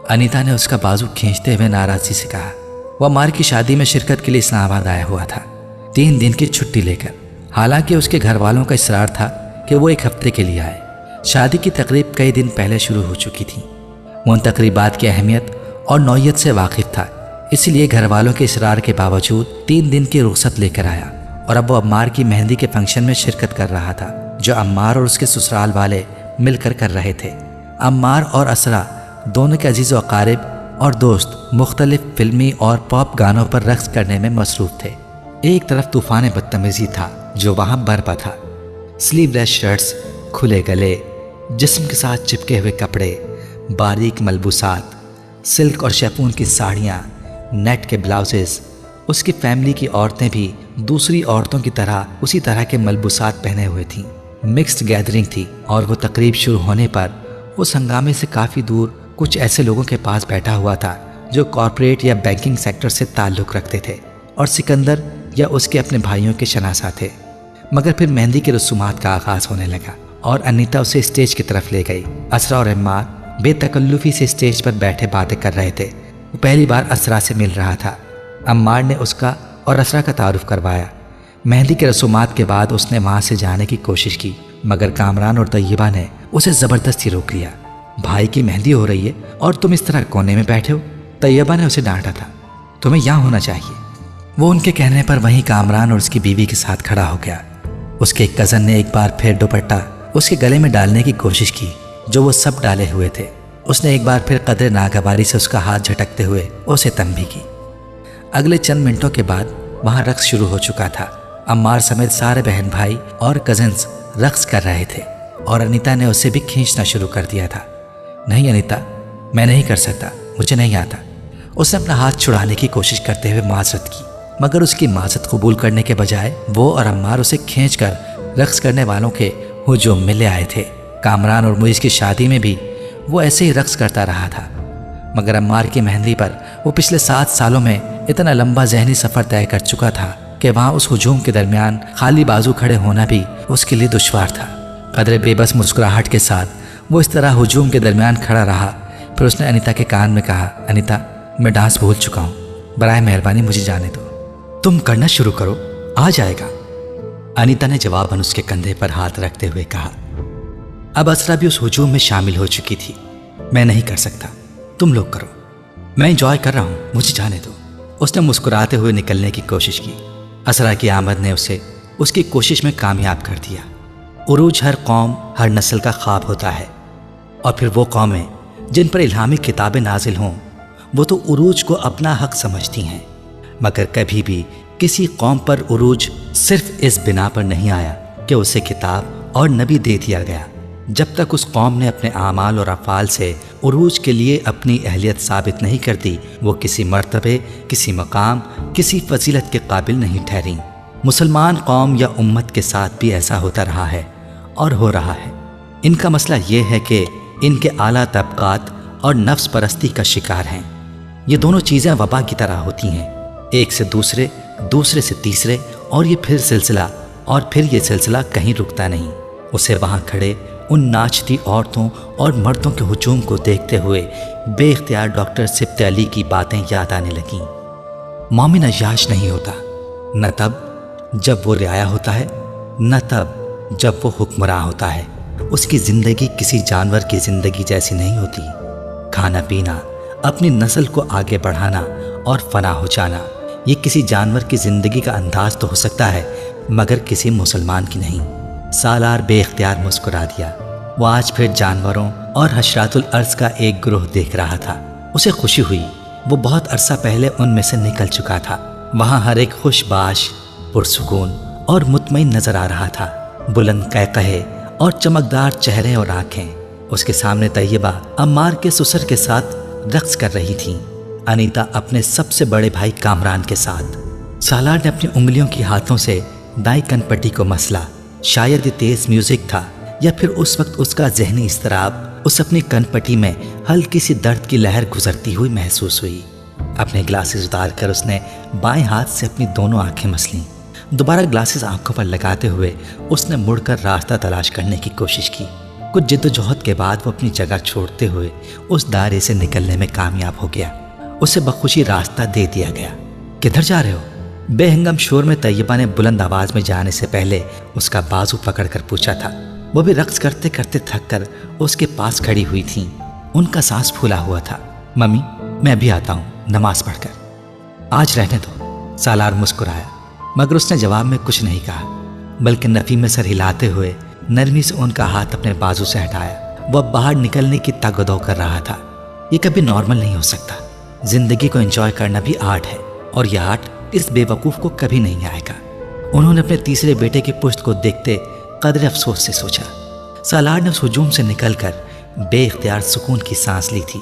انیتا نے اس کا بازو کھینچتے ہوئے ناراضی سے کہا۔ وہ عمار کی شادی میں شرکت کے لیے اسلام آباد آیا ہوا تھا، 3 دن کی چھٹی لے کر۔ حالانکہ اس کے گھر والوں کا اصرار تھا کہ وہ 1 ہفتے کے لیے آئے۔ شادی کی تقریب کئی دن پہلے شروع ہو چکی تھی۔ وہ ان تقریبات کی اہمیت اور نوعیت سے واقف تھا، اسی لیے گھر والوں کے اصرار کے باوجود 3 دن کی رخصت لے کر آیا، اور اب وہ عمار کی مہندی کے فنکشن میں شرکت کر رہا تھا جو عمار اور اس کے سسرال والے مل کر رہے تھے۔ عمار اور اسرا دونوں کے عزیز و اقارب اور دوست مختلف فلمی اور پاپ گانوں پر رقص کرنے میں مصروف تھے۔ ایک طرف طوفان بدتمیزی تھا جو وہاں برپا تھا، سلیو لیس شرٹس، کھلے گلے، جسم کے ساتھ چپکے ہوئے کپڑے، باریک ملبوسات، سلک اور شیفون کی ساڑیاں، نیٹ کے بلاؤزز۔ اس کی فیملی کی عورتیں بھی دوسری عورتوں کی طرح اسی طرح کے ملبوسات پہنے ہوئے تھیں۔ مکسڈ گیدرنگ تھی، اور وہ تقریب شروع ہونے پر اس ہنگامے سے کافی دور کچھ ایسے لوگوں کے پاس بیٹھا ہوا تھا جو کارپوریٹ یا بینکنگ سیکٹر سے تعلق رکھتے تھے اور سکندر یا اس کے اپنے بھائیوں کے شناسا تھے۔ مگر پھر مہندی کے رسومات کا آغاز ہونے لگا اور انیتا اسے اسٹیج کی طرف لے گئی۔ اسرا اور عمار بے تکلفی سے اسٹیج پر بیٹھے باتیں کر رہے تھے۔ وہ پہلی بار اسرا سے مل رہا تھا۔ عمار نے اس کا اور اسرا کا تعارف کروایا۔ مہندی کے رسومات کے بعد اس نے وہاں سے جانے کی کوشش کی، مگر کامران اور طیبہ نے اسے زبردستی روک لیا۔ بھائی کی مہندی ہو رہی ہے اور تم اس طرح کونے میں بیٹھے ہو؟ طیبہ نے اسے ڈانٹا تھا۔ تمہیں یہاں ہونا چاہیے۔ وہ ان کے کہنے پر وہیں کامران اور اس کی بیوی کے ساتھ کھڑا ہو گیا۔ اس کے ایک کزن نے ایک بار پھر دوپٹہ اس کے گلے میں ڈالنے کی کوشش کی جو وہ سب ڈالے ہوئے تھے۔ اس نے ایک بار پھر قدر ناگواری سے اس کا ہاتھ جھٹکتے ہوئے اسے تنبیہ کی۔ اگلے چند منٹوں کے بعد وہاں رقص شروع ہو چکا تھا۔ عمار سمیت سارے بہن بھائی اور کزنز رقص کر رہے تھے اور انیتا نے اسے بھی کھینچنا شروع کر دیا تھا۔ نہیں انیتا، میں نہیں کر سکتا، مجھے نہیں آتا۔ اس نے اپنا ہاتھ چھڑانے کی کوشش کرتے ہوئے معذرت کی، مگر اس کی معذرت قبول کرنے کے بجائے وہ اور عمار اسے کھینچ کر رقص کرنے والوں کے ہجوم میں لے آئے تھے۔ کامران اور معیز کی شادی میں بھی وہ ایسے ہی رقص کرتا رہا تھا، مگر عمار کی مہندی پر وہ پچھلے 7 سالوں میں اتنا لمبا ذہنی سفر طے کر چکا تھا کہ وہاں اس ہجوم کے درمیان خالی بازو کھڑے ہونا بھی اس کے لیے دشوار تھا۔ قدرے بے بس مسکراہٹ کے ساتھ وہ اس طرح ہجوم کے درمیان کھڑا رہا۔ پھر اس نے انیتا کے کان میں کہا، انیتا، میں ڈانس بھول چکا ہوں، برائے مہربانی مجھے جانے دو۔ تم کرنا شروع کرو، آ جائے گا۔ انیتا نے جواباً اس کے کندھے پر ہاتھ رکھتے ہوئے کہا۔ اب اسرا بھی اس ہجوم میں شامل ہو چکی تھی۔ میں نہیں کر سکتا، تم لوگ کرو، میں انجوائے کر رہا ہوں، مجھے جانے دو۔ اس نے مسکراتے ہوئے نکلنے کی کوشش کی۔ اسرا کی آمد نے اسے اس کی کوشش میں کامیاب کر دیا۔ عروج ہر قوم، ہر نسل کا خواب ہوتا ہے، اور پھر وہ قومیں جن پر الہامی کتابیں نازل ہوں وہ تو عروج کو اپنا حق سمجھتی ہیں، مگر کبھی بھی کسی قوم پر عروج صرف اس بنا پر نہیں آیا کہ اسے کتاب اور نبی دے دیا گیا۔ جب تک اس قوم نے اپنے اعمال اور افعال سے عروج کے لیے اپنی اہلیت ثابت نہیں کر دی، وہ کسی مرتبے، کسی مقام، کسی فضیلت کے قابل نہیں ٹھہری۔ مسلمان قوم یا امت کے ساتھ بھی ایسا ہوتا رہا ہے اور ہو رہا ہے۔ ان کا مسئلہ یہ ہے کہ ان کے اعلیٰ طبقات اور نفس پرستی کا شکار ہیں۔ یہ دونوں چیزیں وبا کی طرح ہوتی ہیں، ایک سے دوسرے، دوسرے سے تیسرے، اور یہ پھر سلسلہ، اور پھر یہ سلسلہ کہیں رکتا نہیں۔ اسے وہاں کھڑے ان ناچتی عورتوں اور مردوں کے ہجوم کو دیکھتے ہوئے بے اختیار ڈاکٹر سبط علی کی باتیں یاد آنے لگیں۔ مومن عیاش نہیں ہوتا، نہ تب جب وہ رعایا ہوتا ہے، نہ تب جب وہ حکمراں ہوتا ہے۔ اس کی زندگی کسی جانور کی زندگی جیسی نہیں ہوتی۔ کھانا پینا، اپنی نسل کو آگے بڑھانا اور فنا ہو جانا، یہ کسی جانور کی زندگی کا انداز تو ہو سکتا ہے، مگر کسی مسلمان کی نہیں۔ سالار بے اختیار مسکرا دیا۔ وہ آج پھر جانوروں اور حشرات الارض کا ایک گروہ دیکھ رہا تھا۔ اسے خوشی ہوئی، وہ بہت عرصہ پہلے ان میں سے نکل چکا تھا۔ وہاں ہر ایک خوش باش، پرسکون اور مطمئن نظر آ رہا تھا۔ بلند قہقہے اور چمکدار چہرے اور آنکھیں۔ اس کے سامنے طیبہ عمار کے سسر کے ساتھ رقص کر رہی تھیں، انیتا اپنے سب سے بڑے بھائی کامران کے ساتھ۔ سالار نے اپنی انگلیوں کی ہاتھوں سے دائیں کن پٹی کو مسلا۔ شاید یہ تیز میوزک تھا، یا پھر اس وقت اس کا ذہنی اضطراب اس اپنی کن پٹی میں ہلکی سی درد کی لہر گزرتی ہوئی محسوس ہوئی۔ اپنے گلاسز اتار کر اس نے بائیں ہاتھ سے اپنی دونوں آنکھیں مسلیں۔ دوبارہ گلاسز آنکھوں پر لگاتے ہوئے اس نے مڑ کر راستہ تلاش کرنے کی کوشش کی۔ کچھ جد و جہد کے بعد وہ اپنی جگہ چھوڑتے ہوئے اس دائرے سے نکلنے میں کامیاب ہو گیا۔ اسے بخوشی راستہ دے دیا گیا۔ کدھر جا رہے ہو؟ بے ہنگم شور میں طیبہ نے بلند آواز میں جانے سے پہلے اس کا بازو پکڑ کر پوچھا تھا۔ وہ بھی رقص کرتے کرتے تھک کر اس کے پاس کھڑی ہوئی تھیں۔ ان کا سانس پھولا ہوا تھا۔ ممی، میں ابھی آتا ہوں نماز پڑھ کر، آج رہنے دو۔ سالار مسکرایا، مگر اس نے جواب میں کچھ نہیں کہا، بلکہ نفی میں سر ہلاتے ہوئے نرمی سے ان کا ہاتھ اپنے بازو سے ہٹایا۔ وہ اب باہر نکلنے کی تگ و دو کر رہا تھا۔ یہ کبھی نارمل نہیں ہو سکتا۔ زندگی کو انجوائے کرنا بھی آرٹ ہے، اور یہ آرٹ اس بے وقوف کو کبھی نہیں آئے گا۔ انہوں نے اپنے تیسرے بیٹے کی پشت کو دیکھتے قدر افسوس سے سوچا۔ سالار نے اس ہجوم سے نکل کر بے اختیار سکون کی سانس لی تھی۔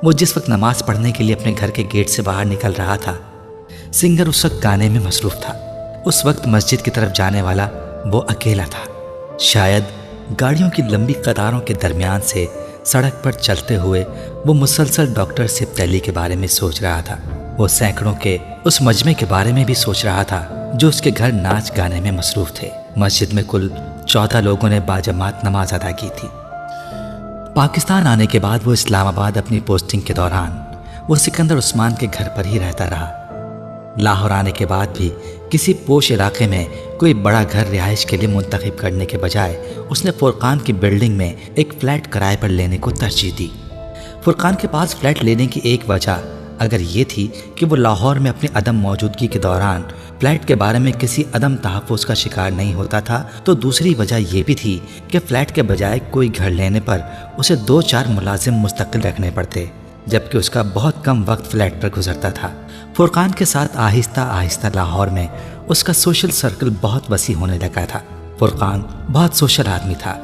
وہ جس وقت نماز پڑھنے کے لیے اپنے گھر کے گیٹ سے باہر نکل رہا تھا، سنگر اس وقت گانے میں مصروف تھا۔ اس وقت مسجد کی طرف جانے والا وہ اکیلا تھا۔ شاید گاڑیوں کی لمبی قطاروں کے درمیان سے سڑک پر چلتے ہوئے وہ مسلسل ڈاکٹر سبط علی کے بارے میں سوچ رہا تھا۔ وہ سینکڑوں کے اس مجمع کے بارے میں بھی سوچ رہا تھا جو اس کے گھر ناچ گانے میں مصروف تھے۔ مسجد میں کل 14 لوگوں نے باجماعت نماز ادا کی تھی۔ پاکستان آنے کے بعد وہ اسلام آباد اپنی پوسٹنگ کے دوران وہ سکندر عثمان کے گھر پر ہی رہتا رہا۔ لاہور آنے کے بعد بھی کسی پوش علاقے میں کوئی بڑا گھر رہائش کے لیے منتخب کرنے کے بجائے اس نے فرقان کی بلڈنگ میں ایک فلیٹ کرائے پر لینے کو ترجیح دی۔ فرقان کے پاس فلیٹ لینے کی ایک وجہ اگر یہ تھی کہ وہ لاہور میں اپنی عدم موجودگی کے دوران فلیٹ کے بارے میں کسی عدم تحفظ کا شکار نہیں ہوتا تھا، تو دوسری وجہ یہ بھی تھی کہ فلیٹ کے بجائے کوئی گھر لینے پر اسے 2-4 ملازم مستقل رکھنے پڑتے، جبکہ اس کا بہت کم وقت فلیٹ پر گزرتا تھا۔ فرقان کے ساتھ آہستہ آہستہ لاہور میں اس کا سوشل سرکل بہت وسیع ہونے لگا تھا۔ فرقان بہت سوشل آدمی تھا،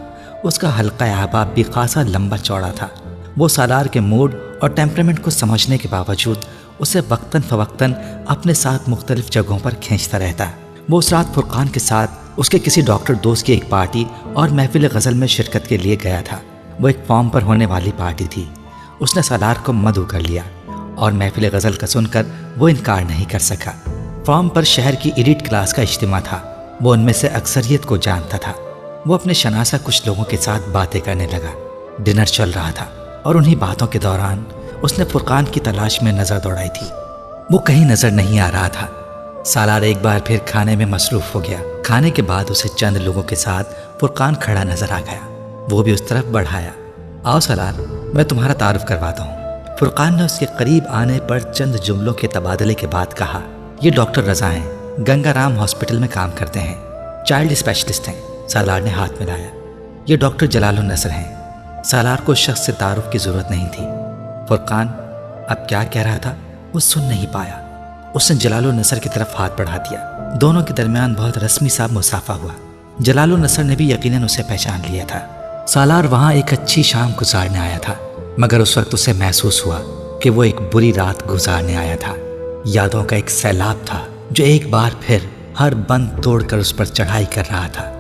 اس کا حلقہ احباب بھی خاصا لمبا چوڑا تھا۔ وہ سالار کے موڈ اور ٹیمپرامنٹ کو سمجھنے کے باوجود اسے وقتاً فوقتاً اپنے ساتھ مختلف جگہوں پر کھینچتا رہتا۔ وہ اس رات فرقان کے ساتھ اس کے کسی ڈاکٹر دوست کی ایک پارٹی اور محفل غزل میں شرکت کے لیے گیا تھا۔ وہ ایک فارم پر ہونے والی پارٹی تھی۔ اس نے سالار کو مدعو کر لیا اور محفل غزل کا سن کر وہ انکار نہیں کر سکا۔ فارم پر شہر کی ایلیٹ کلاس کا اجتماع تھا۔ وہ ان میں سے اکثریت کو جانتا تھا۔ وہ اپنے شناسہ کچھ لوگوں کے ساتھ باتیں کرنے لگا۔ ڈنر چل رہا تھا اور انہی باتوں کے دوران اس نے فرقان کی تلاش میں نظر دوڑائی تھی۔ وہ کہیں نظر نہیں آ رہا تھا۔ سالار ایک بار پھر کھانے میں مصروف ہو گیا۔ کھانے کے بعد اسے چند لوگوں کے ساتھ فرقان کھڑا نظر آ گیا۔ وہ بھی اس طرف بڑھایا۔ آؤ سالار، میں تمہارا تعارف کرواتا ہوں۔ فرقان نے اس کے قریب آنے پر چند جملوں کے تبادلے کے بعد کہا، یہ ڈاکٹر رضا ہیں، گنگا رام ہاسپٹل میں کام کرتے ہیں، چائلڈ اسپیشلسٹ ہیں۔ سالار نے ہاتھ ملایا۔ یہ ڈاکٹر جلال النصر ہیں۔ سالار کو شخص سے تعارف کی ضرورت نہیں تھی۔ فرقان اب کیا کہہ رہا تھا وہ سن نہیں پایا۔ اس نے جلال النصر کی طرف ہاتھ بڑھا دیا۔ دونوں کے درمیان بہت رسمی سا مسافہ ہوا۔ جلال النصر نے بھی یقیناً اسے پہچان لیا تھا۔ سالار وہاں ایک اچھی شام گزارنے آیا تھا، مگر اس وقت اسے محسوس ہوا کہ وہ ایک بری رات گزارنے آیا تھا۔ یادوں کا ایک سیلاب تھا جو ایک بار پھر ہر بند توڑ کر اس پر چڑھائی کر رہا تھا۔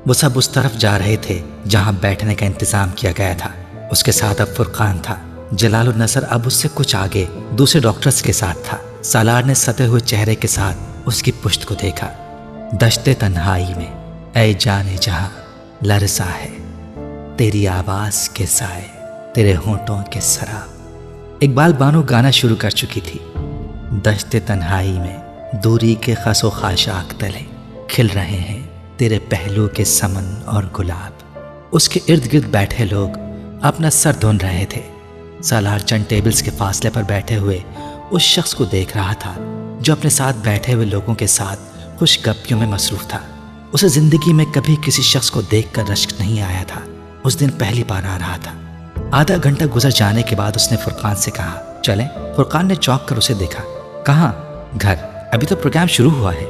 وہ سب اس طرف جا رہے تھے جہاں بیٹھنے کا انتظام کیا گیا تھا۔ اس کے ساتھ اب فرقان تھا۔ جلال النصر اب اس سے کچھ آگے دوسرے ڈاکٹرز کے ساتھ تھا۔ سالار نے ستے ہوئے چہرے کے ساتھ اس کی پشت کو دیکھا۔ دشت تنہائی میں اے جانے جہاں لرزا ہے تیری آواز کے سائے، تیرے ہونٹوں کے سراب۔ اقبال بانو گانا شروع کر چکی تھی۔ دشت تنہائی میں دوری کے خس و خاشاک تلے کھل رہے ہیں تیرے پہلو کے سمن اور گلاب۔ اس کے ارد گرد بیٹھے لوگ اپنا سر دھن رہے تھے۔ سالار چند ٹیبلز کے فاصلے پر بیٹھے ہوئے اس شخص کو دیکھ رہا تھا جو اپنے ساتھ بیٹھے ہوئے لوگوں کے ساتھ خوش گپیوں میں مصروف تھا۔ اسے زندگی میں کبھی کسی شخص کو دیکھ کر رشک نہیں آیا تھا۔ اس دن پہلی بار آ رہا تھا۔ آدھا گھنٹہ گزر جانے کے بعد اس نے فرقان سے کہا، چلیں؟ فرقان نے چونک کر اسے دیکھا۔ کہاں؟ گھر؟ ابھی تو پروگرام شروع ہوا ہے۔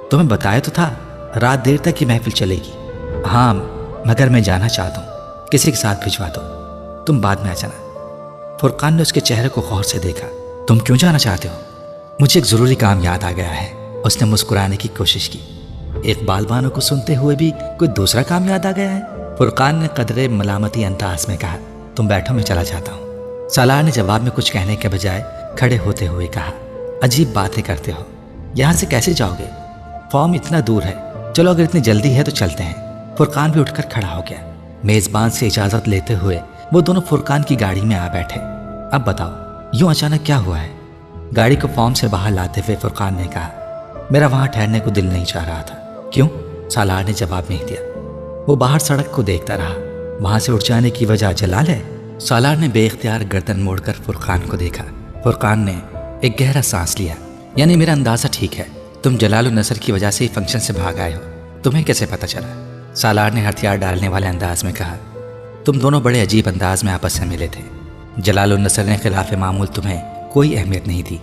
تمہیں بتایا تو تھا رات دیر تک یہ محفل چلے گی۔ ہاں مگر میں جانا چاہتا ہوں، کسی کے ساتھ بھجوا دو، تم بعد میں آ جانا۔ فرقان نے اس کے چہرے کو غور سے دیکھا۔ تم کیوں جانا چاہتے ہو؟ مجھے ایک ضروری کام یاد آ گیا ہے۔ اس نے مسکرانے کی کوشش کی۔ اقبال بانو کو سنتے ہوئے بھی کوئی دوسرا کام یاد آ گیا ہے؟ فرقان نے قدرے ملامتی انداز میں کہا، تم بیٹھو میں چلا جاتا ہوں۔ سالار نے جواب میں کچھ کہنے کے بجائے کھڑے ہوتے ہوئے کہا، عجیب باتیں کرتے ہو، یہاں سے کیسے جاؤ گے؟ فارم اتنا دور ہے، چلو اگر اتنی جلدی ہے تو چلتے ہیں۔ فرقان بھی اٹھ کر کھڑا ہو گیا۔ میزبان سے اجازت لیتے ہوئے وہ دونوں فرقان کی گاڑی میں آ بیٹھے۔ اب بتاؤ یوں اچانک کیا ہوا ہے؟ گاڑی کو فارم سے باہر لاتے ہوئے فرقان نے کہا، میرا وہاں ٹھہرنے کو دل نہیں چاہ رہا تھا۔ کیوں؟ سالار نے جواب نہیں دیا۔ وہ باہر سڑک کو دیکھتا رہا۔ وہاں سے اٹھ جانے کی وجہ جلال ہے؟ سالار نے بے اختیار گردن موڑ کر فرقان کو دیکھا۔ فرقان نے ایک گہرا سانس لیا۔ یعنی میرا اندازہ ٹھیک ہے، تم جلال النصر کی وجہ سے ہی فنکشن سے بھاگ آئے ہو، تمہیں کیسے پتہ چلا؟ سالار نے ہتھیار ڈالنے والے انداز میں کہا، تم دونوں بڑے عجیب انداز میں آپس سے ملے تھے۔ جلال النصر نے خلاف معمول تمہیں کوئی اہمیت نہیں دی،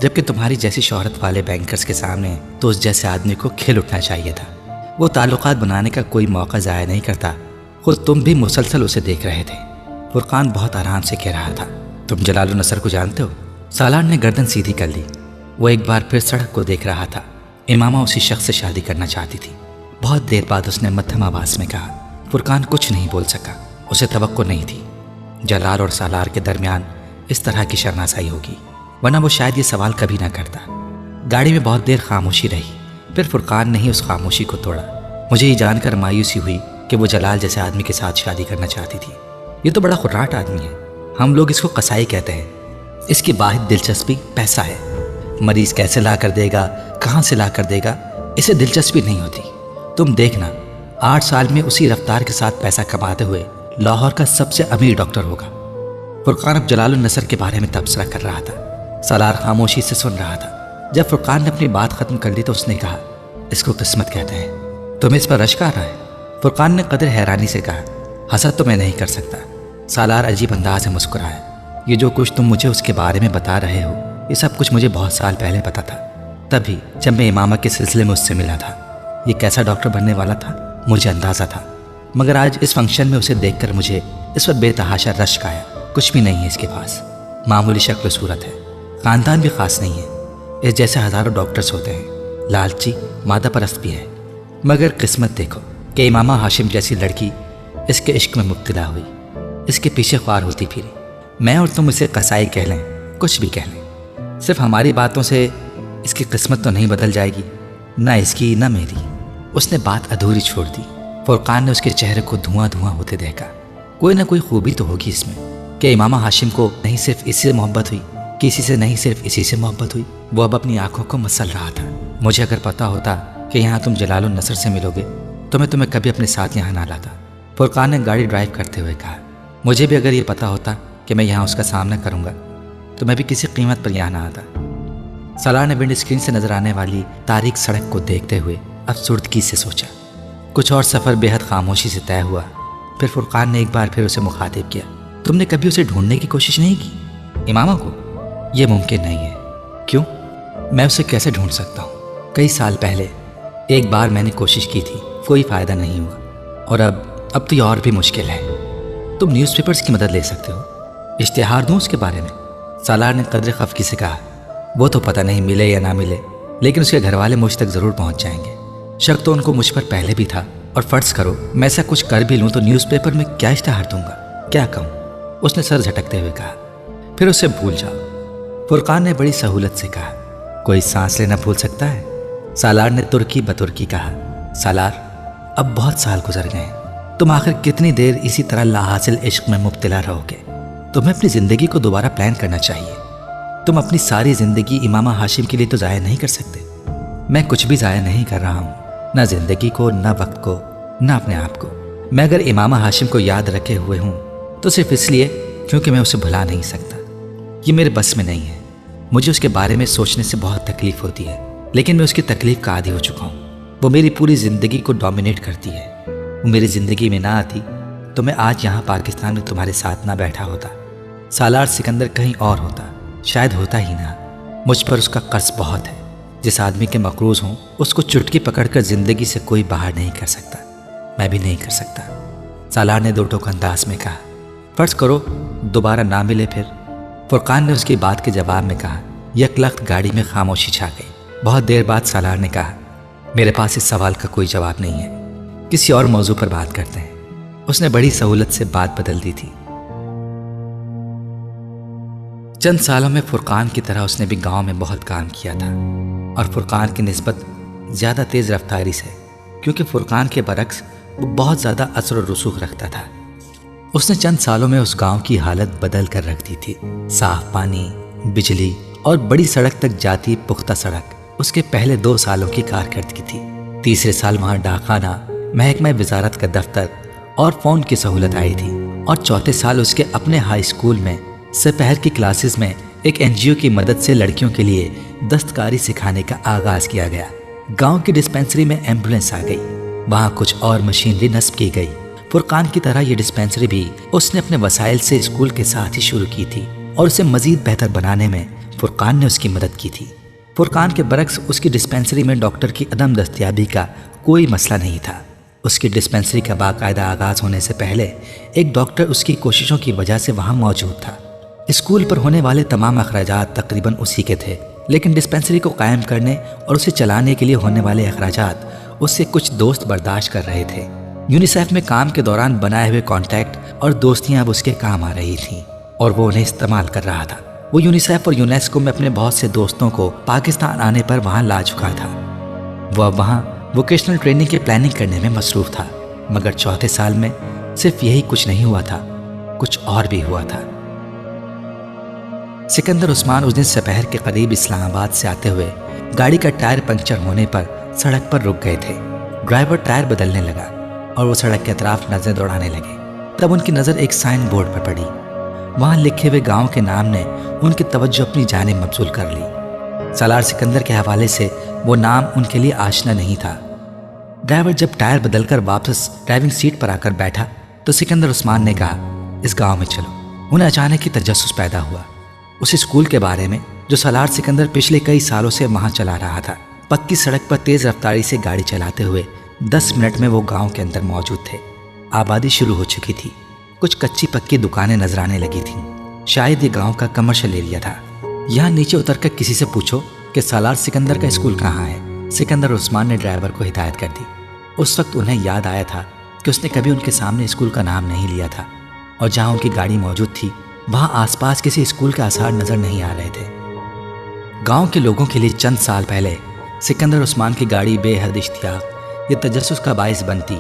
جبکہ تمہاری جیسی شہرت والے بینکرز کے سامنے تو اس جیسے آدمی کو کھل اٹھنا چاہیے تھا۔ وہ تعلقات بنانے کا کوئی موقع ضائع نہیں کرتا، خود تم بھی مسلسل اسے دیکھ رہے تھے۔ فرقان بہت آرام سے کہہ رہا تھا، تم جلال النصر کو جانتے ہو؟ سالار نے گردن سیدھی کر لی۔ وہ ایک بار پھر سڑک کو دیکھ رہا تھا۔ امامہ اسی شخص سے شادی کرنا چاہتی تھی۔ بہت دیر بعد اس نے مدھم آواز میں کہا۔ فرقان کچھ نہیں بول سکا، اسے توقع نہیں تھی جلال اور سالار کے درمیان اس طرح کی شرناسائی ہوگی، ورنہ وہ شاید یہ سوال کبھی نہ کرتا۔ گاڑی میں بہت دیر خاموشی رہی، پھر فرقان نے ہی اس خاموشی کو توڑا۔ مجھے یہ جان کر مایوسی ہوئی کہ وہ جلال جیسے آدمی کے ساتھ شادی کرنا چاہتی تھی۔ یہ تو بڑا خراٹ آدمی ہے، ہم لوگ اس کو قصائی کہتے ہیں۔ اس کی واحد دلچسپی پیسہ ہے۔ مریض کیسے لا کر دے گا، کہاں سے لا کر دے گا، اسے دلچسپی نہیں ہوتی۔ تم دیکھنا 8 سال میں اسی رفتار کے ساتھ پیسہ کماتے ہوئے لاہور کا سب سے امیر ڈاکٹر ہوگا۔ فرقان اب جلال النصر کے بارے میں تبصرہ کر رہا تھا۔ سالار خاموشی سے سن رہا تھا۔ جب فرقان نے اپنی بات ختم کر لی تو اس نے کہا، اس کو قسمت کہتے ہیں، تمہیں اس پر رشک آ رہا ہے؟ فرقان نے قدر حیرانی سے کہا، حسد تو میں نہیں کر سکتا۔ سالار عجیب انداز میں مسکرایا، یہ جو کچھ تم مجھے اس کے بارے میں بتا رہے ہو یہ سب کچھ مجھے بہت سال پہلے پتا تھا، تبھی جب میں امامہ کے سلسلے میں اس سے ملا تھا۔ یہ کیسا ڈاکٹر بننے والا تھا مجھے اندازہ تھا، مگر آج اس فنکشن میں اسے دیکھ کر مجھے اس پر بے تحاشا رشک آیا۔ کچھ بھی نہیں ہے اس کے پاس، معمولی شکل و صورت ہے، خاندان بھی خاص نہیں ہے، اس جیسے ہزاروں ڈاکٹرز ہوتے ہیں، لالچی مادہ پرست بھی ہے، مگر قسمت دیکھو کہ امامہ ہاشم جیسی لڑکی اس کے عشق میں مبتلا ہوئی، اس کے پیچھے خوار ہوتی پھری۔ میں اور تم اسے قصائی کہہ لیں، کچھ بھی کہہ لیں، صرف ہماری باتوں سے اس کی قسمت تو نہیں بدل جائے گی، نہ اس کی نہ میری۔ اس نے بات ادھوری چھوڑ دی۔ فرقان نے اس کے چہرے کو دھواں دھواں ہوتے دیکھا۔ کوئی نہ کوئی خوبی تو ہوگی اس میں کہ امامہ ہاشم کو نہیں صرف اسی سے محبت ہوئی، کسی سے نہیں صرف اسی سے محبت ہوئی۔ وہ اب اپنی آنکھوں کو مسل رہا تھا۔ مجھے اگر پتا ہوتا کہ یہاں تم جلال النصر سے ملو گے تو میں تمہیں کبھی اپنے ساتھ یہاں نہ لاتا، فرقان نے گاڑی ڈرائیو کرتے ہوئے کہا۔ مجھے بھی اگر یہ پتا ہوتا کہ میں یہاں اس کا سامنا کروں گا تو میں بھی کسی قیمت پر یہاں نہ آتا۔ سالار نے ونڈ اسکرین سے نظر آنے والی تاریک سڑک کو دیکھتے ہوئے افسردگی سے سوچا۔ کچھ اور سفر بے حد خاموشی سے طے ہوا۔ پھر فرقان نے ایک بار پھر اسے مخاطب کیا، تم نے کبھی اسے ڈھونڈنے کی کوشش نہیں کی؟ امامہ کو؟ یہ ممکن نہیں ہے۔ کیوں؟ میں اسے کیسے ڈھونڈ سکتا ہوں؟ کئی سال پہلے ایک بار میں نے کوشش کی تھی، کوئی فائدہ نہیں ہوا، اور اب تو یہ اور بھی مشکل ہے۔ تم نیوز پیپرز کی مدد لے سکتے ہو، اشتہار دوں اس کے بارے میں؟ سالار نے قدر خفگی سے کہا، وہ تو پتہ نہیں ملے یا نہ ملے، لیکن اس کے گھر والے مجھ تک ضرور پہنچ جائیں گے۔ شک تو ان کو مجھ پر پہلے بھی تھا، اور فرض کرو میں ایسا کچھ کر بھی لوں تو نیوز پیپر میں کیا اشتہار دوں گا، کیا کہوں؟ اس نے سر جھٹکتے ہوئے کہا، پھر اسے بھول جاؤ۔ فرقان نے بڑی سہولت سے کہا، کوئی سانس لینا بھول سکتا ہے؟ سالار نے ترکی بترکی کہا، سالار اب بہت سال گزر گئے ہیں، تم آخر کتنی دیر اسی طرح لا حاصل عشق میں مبتلا رہو گے؟ تمہیں اپنی زندگی کو دوبارہ پلان کرنا چاہیے۔ تم اپنی ساری زندگی امامہ ہاشم کے لیے تو ضائع نہیں کر سکتے۔ میں کچھ بھی ضائع نہیں کر رہا ہوں، نہ زندگی کو، نہ وقت کو، نہ اپنے آپ کو۔ میں اگر امامہ ہاشم کو یاد رکھے ہوئے ہوں تو صرف اس لیے کیونکہ میں اسے بھلا نہیں سکتا۔ یہ میرے بس میں نہیں ہے۔ مجھے اس کے بارے میں سوچنے سے بہت تکلیف ہوتی ہے، لیکن میں اس کی تکلیف کا عادی ہو چکا ہوں۔ وہ میری پوری زندگی کو ڈومینیٹ کرتی ہے۔ وہ میری زندگی میں نہ آتی تو میں آج یہاں پاکستان میں تمہارے ساتھ نہ بیٹھا ہوتا۔ سالار سکندر کہیں اور ہوتا، شاید ہوتا ہی نہ۔ مجھ پر اس کا قرض بہت ہے۔ جس آدمی کے مقروض ہوں اس کو چٹکی پکڑ کر زندگی سے کوئی باہر نہیں کر سکتا، میں بھی نہیں کر سکتا۔ سالار نے دو ٹوک انداز میں کہا، فرض کرو دوبارہ نہ ملے پھر؟ فرقان نے اس کی بات کے جواب میں کہا۔ یک لخت گاڑی میں خاموشی چھا گئی۔ بہت دیر بعد سالار نے کہا، میرے پاس اس سوال کا کوئی جواب نہیں ہے، کسی اور موضوع پر بات کرتے ہیں۔ اس نے بڑی سہولت سے بات بدل دی تھی۔ چند سالوں میں فرقان کی طرح اس نے بھی گاؤں میں بہت کام کیا تھا، اور فرقان کی نسبت زیادہ تیز رفتاری سے، کیونکہ فرقان کے برعکس وہ بہت زیادہ اثر و رسوخ رکھتا تھا۔ اس نے چند سالوں میں اس گاؤں کی حالت بدل کر رکھ دی تھی۔ صاف پانی، بجلی اور بڑی سڑک تک جاتی پختہ سڑک اس کے پہلے 2 سالوں کی کارکردگی تھی۔ تیسرے سال وہاں ڈاکخانہ، محکمہ وزارت کا دفتر اور فون کی سہولت آئی تھی، اور چوتھے سال اس کے اپنے ہائی اسکول میں سپہر کی کلاسز میں ایک NGO کی مدد سے لڑکیوں کے لیے دستکاری سکھانے کا آغاز کیا گیا۔ گاؤں کی ڈسپینسری میں ایمبولینس آ گئی، وہاں کچھ اور مشینری نصب کی گئی۔ فرقان کی طرح یہ ڈسپینسری بھی اس نے اپنے وسائل سے اسکول کے ساتھ ہی شروع کی تھی، اور اسے مزید بہتر بنانے میں فرقان نے اس کی مدد کی تھی۔ فرقان کے برعکس اس کی ڈسپینسری میں ڈاکٹر کی عدم دستیابی کا کوئی مسئلہ نہیں تھا۔ اس کی ڈسپینسری کا باقاعدہ آغاز ہونے سے پہلے ایک ڈاکٹر اس کی کوششوں کی وجہ سے وہاں موجود تھا۔ اسکول پر ہونے والے تمام اخراجات تقریباً اسی کے تھے، لیکن ڈسپینسری کو قائم کرنے اور اسے چلانے کے لیے ہونے والے اخراجات اس سے کچھ دوست برداشت کر رہے تھے۔ یونیسیف میں کام کے دوران بنائے ہوئے کانٹیکٹ اور دوستیاں اب اس کے کام آ رہی تھیں، اور وہ انہیں استعمال کر رہا تھا۔ وہ یونیسیف اور یونیسکو میں اپنے بہت سے دوستوں کو پاکستان آنے پر وہاں لا چکا تھا۔ وہ اب وہاں ووکیشنل ٹریننگ کی پلاننگ کرنے میں مصروف تھا، مگر چوتھے سال میں صرف یہی کچھ نہیں ہوا تھا، کچھ اور بھی ہوا تھا۔ سکندر عثمان اس دن سپہر کے قریب اسلام آباد سے آتے ہوئے گاڑی کا ٹائر پنکچر ہونے پر سڑک پر رک گئے تھے۔ ڈرائیور ٹائر بدلنے لگا اور وہ سڑک کے اطراف نظریں دوڑانے لگے۔ تب ان کی نظر ایک سائن بورڈ پر پڑی۔ وہاں لکھے ہوئے گاؤں کے نام نے ان کی توجہ اپنی جانب مبذول کر لی۔ سالار سکندر کے حوالے سے وہ نام ان کے لیے آشنا نہیں تھا۔ ڈرائیور جب ٹائر بدل کر واپس ڈرائیونگ سیٹ پر آ کر بیٹھا تو سکندر عثمان نے کہا، اس گاؤں میں چلو۔ انہیں اچانک ہی تجسس پیدا ہوا اس اسکول کے بارے میں جو سالار سکندر پچھلے کئی سالوں سے وہاں چلا رہا تھا۔ پکی سڑک پر تیز رفتاری سے گاڑی چلاتے ہوئے 10 منٹ میں وہ گاؤں کے اندر موجود تھے۔ آبادی شروع ہو چکی تھی، کچھ کچی پکی دکانیں نظر آنے لگی تھیں۔ شاید یہ گاؤں کا کمرشل ایریا تھا۔ یہاں نیچے اتر کر کسی سے پوچھو کہ سالار سکندر کا اسکول کہاں ہے۔ سکندر عثمان نے ڈرائیور کو ہدایت کر دی۔ اس وقت انہیں یاد آیا تھا کہ اس نے کبھی ان کے سامنے اسکول کا نام نہیں لیا تھا، اور جہاں ان کی گاڑی موجود تھی وہاں آس پاس کسی اسکول کے آثار نظر نہیں آ رہے تھے۔ گاؤں کے لوگوں کے لیے چند سال پہلے سکندر عثمان کی گاڑی بے حد اشتیاق یہ تجسس کا باعث بنتی،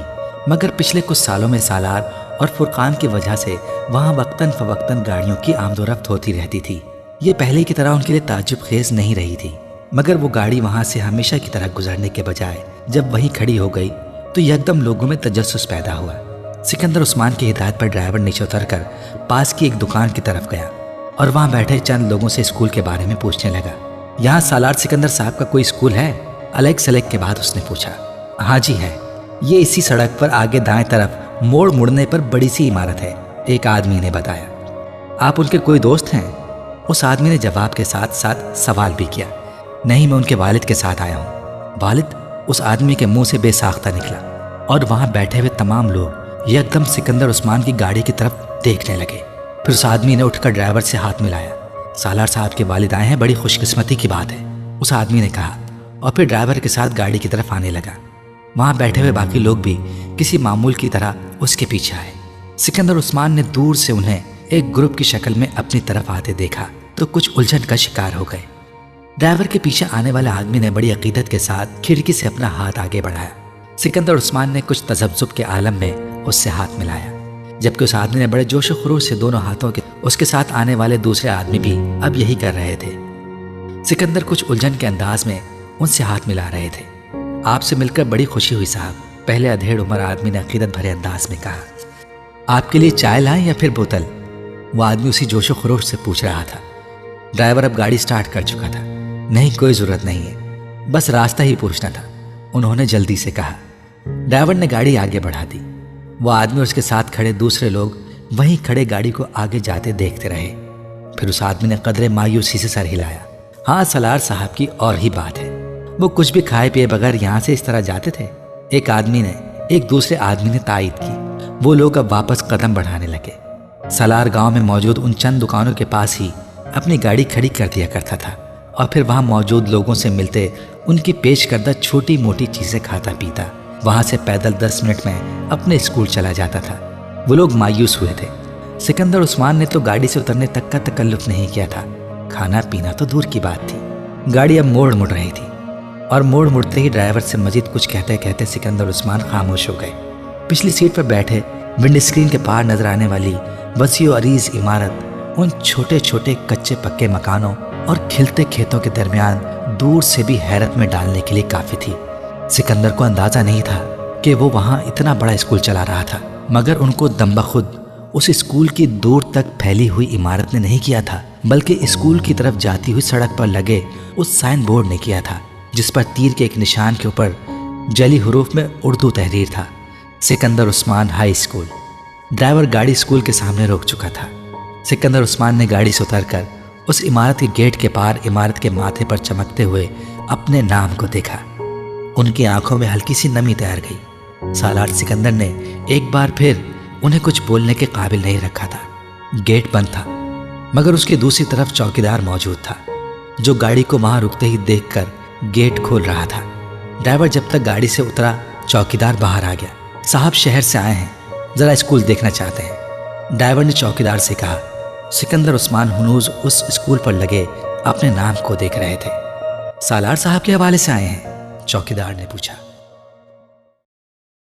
مگر پچھلے کچھ سالوں میں سالار اور فرقان کی وجہ سے وہاں وقتاً فوقتاً گاڑیوں کی آمد و رفت ہوتی رہتی تھی۔ یہ پہلے کی طرح ان کے لیے تعجب خیز نہیں رہی تھی، مگر وہ گاڑی وہاں سے ہمیشہ کی طرح گزرنے کے بجائے جب وہیں کھڑی ہو گئی تو یکدم لوگوں میں تجسس پیدا ہوا۔ سکندر عثمان کی ہدایت پر ڈرائیور نیچے اتر کر پاس کی ایک دکان کی طرف گیا اور وہاں بیٹھے چند لوگوں سے اسکول کے بارے میں پوچھنے لگا۔ یہاں سالار سکندر صاحب کا کوئی اسکول ہے؟ الیک سلیک کے بعد اس نے پوچھا۔ ہاں جی ہے، یہ اسی سڑک پر آگے دائیں طرف موڑ مڑنے پر بڑی سی عمارت ہے، ایک آدمی نے بتایا۔ آپ ان کے کوئی دوست ہیں؟ اس آدمی نے جواب کے ساتھ ساتھ سوال بھی کیا۔ نہیں، میں ان کے والد کے ساتھ آیا ہوں۔ والد؟ اس آدمی کے منہ سے بے ساختہ نکلا، اور وہاں بیٹھے ہوئے تمام لوگ یکدم سکندر عثمان کی گاڑی کی طرف دیکھنے لگے۔ پھر اس آدمی نے اٹھ کر ڈرائیور سے ہاتھ ملایا۔ سالار صاحب کے والد آئے ہیں، بڑی خوش قسمتی کی بات ہے، اس آدمی نے کہا، اور پھر ڈرائیور کے ساتھ گاڑی کی طرف آنے لگا۔ وہاں بیٹھے ہوئے باقی لوگ بھی کسی معمول کی طرح اس کے پیچھے آئے۔ سکندر عثمان نے دور سے انہیں ایک گروپ کی شکل میں اپنی طرف آتے دیکھا تو کچھ الجھن کا شکار ہو گئے۔ ڈرائیور کے پیچھے آنے والے آدمی نے بڑی عقیدت کے ساتھ کھڑکی سے اپنا ہاتھ آگے بڑھایا۔ سکندر عثمان نے کچھ تذبذب کے عالم میں اس سے ہاتھ ملایا، جبکہ اس آدمی نے بڑے جوش و خروش سے دونوں ہاتھوں کے اس کے ساتھ آنے والے دوسرے آدمی بھی اب یہی کر رہے تھے۔ سکندر کچھ الجھن کے انداز میں ان سے ہاتھ ملا رہے تھے۔ آپ سے مل کر بڑی خوشی ہوئی صاحب، پہلے ادھیڑ عمر آدمی نے عقیدت بھرے انداز میں کہا۔ آپ کے لیے چائے لائیں یا پھر بوتل؟ وہ آدمی اسی جوش و خروش سے پوچھ رہا تھا۔ ڈرائیور اب گاڑی سٹارٹ کر چکا تھا۔ نہیں، کوئی ضرورت نہیں ہے، بس راستہ ہی پوچھنا تھا، انہوں نے جلدی سے کہا۔ ڈرائیور نے گاڑی آگے بڑھا دی۔ وہ آدمی اور اس کے ساتھ کھڑے دوسرے لوگ وہیں کھڑے گاڑی کو آگے جاتے دیکھتے رہے۔ پھر اس آدمی نے قدرے مایوسی سے سر ہلایا۔ ہاں، سالار صاحب کی اور ہی بات ہے، وہ کچھ بھی کھائے پیے بغیر یہاں سے اس طرح جاتے تھے؟ ایک دوسرے آدمی نے تائید کی۔ وہ لوگ اب واپس قدم بڑھانے لگے۔ سالار گاؤں میں موجود ان چند دکانوں کے پاس ہی اپنی گاڑی کھڑی کر دیا کرتا تھا، اور پھر وہاں موجود لوگوں سے ملتے ان کی پیش کردہ چھوٹی موٹی چیزیں کھاتا پیتا وہاں سے پیدل 10 منٹ میں اپنے اسکول چلا جاتا تھا۔ وہ لوگ مایوس ہوئے تھے۔ سکندر عثمان نے تو گاڑی سے اترنے تک کا تکلف نہیں کیا تھا، کھانا پینا تو دور کی بات تھی۔ گاڑی اب موڑ مڑ رہی تھی، اور موڑ مڑتے ہی ڈرائیور سے مزید کچھ کہتے کہتے سکندر عثمان خاموش ہو گئے۔ پچھلی سیٹ پر بیٹھے ونڈ اسکرین کے پار نظر آنے والی وسیع و عریض عمارت ان چھوٹے چھوٹے کچے پکے مکانوں اور کھلتے کھیتوں کے درمیان دور سے بھی حیرت میں ڈالنے کے لیے کافی تھی۔ سکندر کو اندازہ نہیں تھا کہ وہ وہاں اتنا بڑا اسکول چلا رہا تھا، مگر ان کو دم بخود اس اسکول کی دور تک پھیلی ہوئی عمارت نے نہیں کیا تھا، بلکہ اسکول کی طرف جاتی ہوئی سڑک پر لگے اس سائن بورڈ نے کیا تھا، جس پر تیر کے ایک نشان کے اوپر جلی حروف میں اردو تحریر تھا، سکندر عثمان ہائی اسکول۔ ڈرائیور گاڑی اسکول کے سامنے روک چکا تھا۔ سکندر عثمان نے گاڑی سے اتر کر اس عمارت کے گیٹ کے پار عمارت کے ماتھے پر چمکتے ہوئے اپنے نام کو دیکھا۔ ان کی آنکھوں میں ہلکی سی نمی تیر گئی۔ سالار سکندر نے ایک بار پھر انہیں کچھ بولنے کے قابل نہیں رکھا تھا۔ گیٹ بند تھا، مگر اس کی دوسری طرف چوکیدار موجود تھا، جو گاڑی کو وہاں رکتے ہی دیکھ کر گیٹ کھول رہا تھا۔ ڈرائیور جب تک گاڑی سے اترا، چوکیدار باہر آ گیا۔ صاحب شہر سے آئے ہیں، ذرا اسکول دیکھنا چاہتے ہیں، ڈرائیور نے چوکیدار سے کہا۔ سکندر عثمان ہنوز اس اسکول پر لگے اپنے نام کو دیکھ رہے تھے۔ سالار صاحب کے حوالے سے آئے ہیں؟ چوکیدار نے پوچھا۔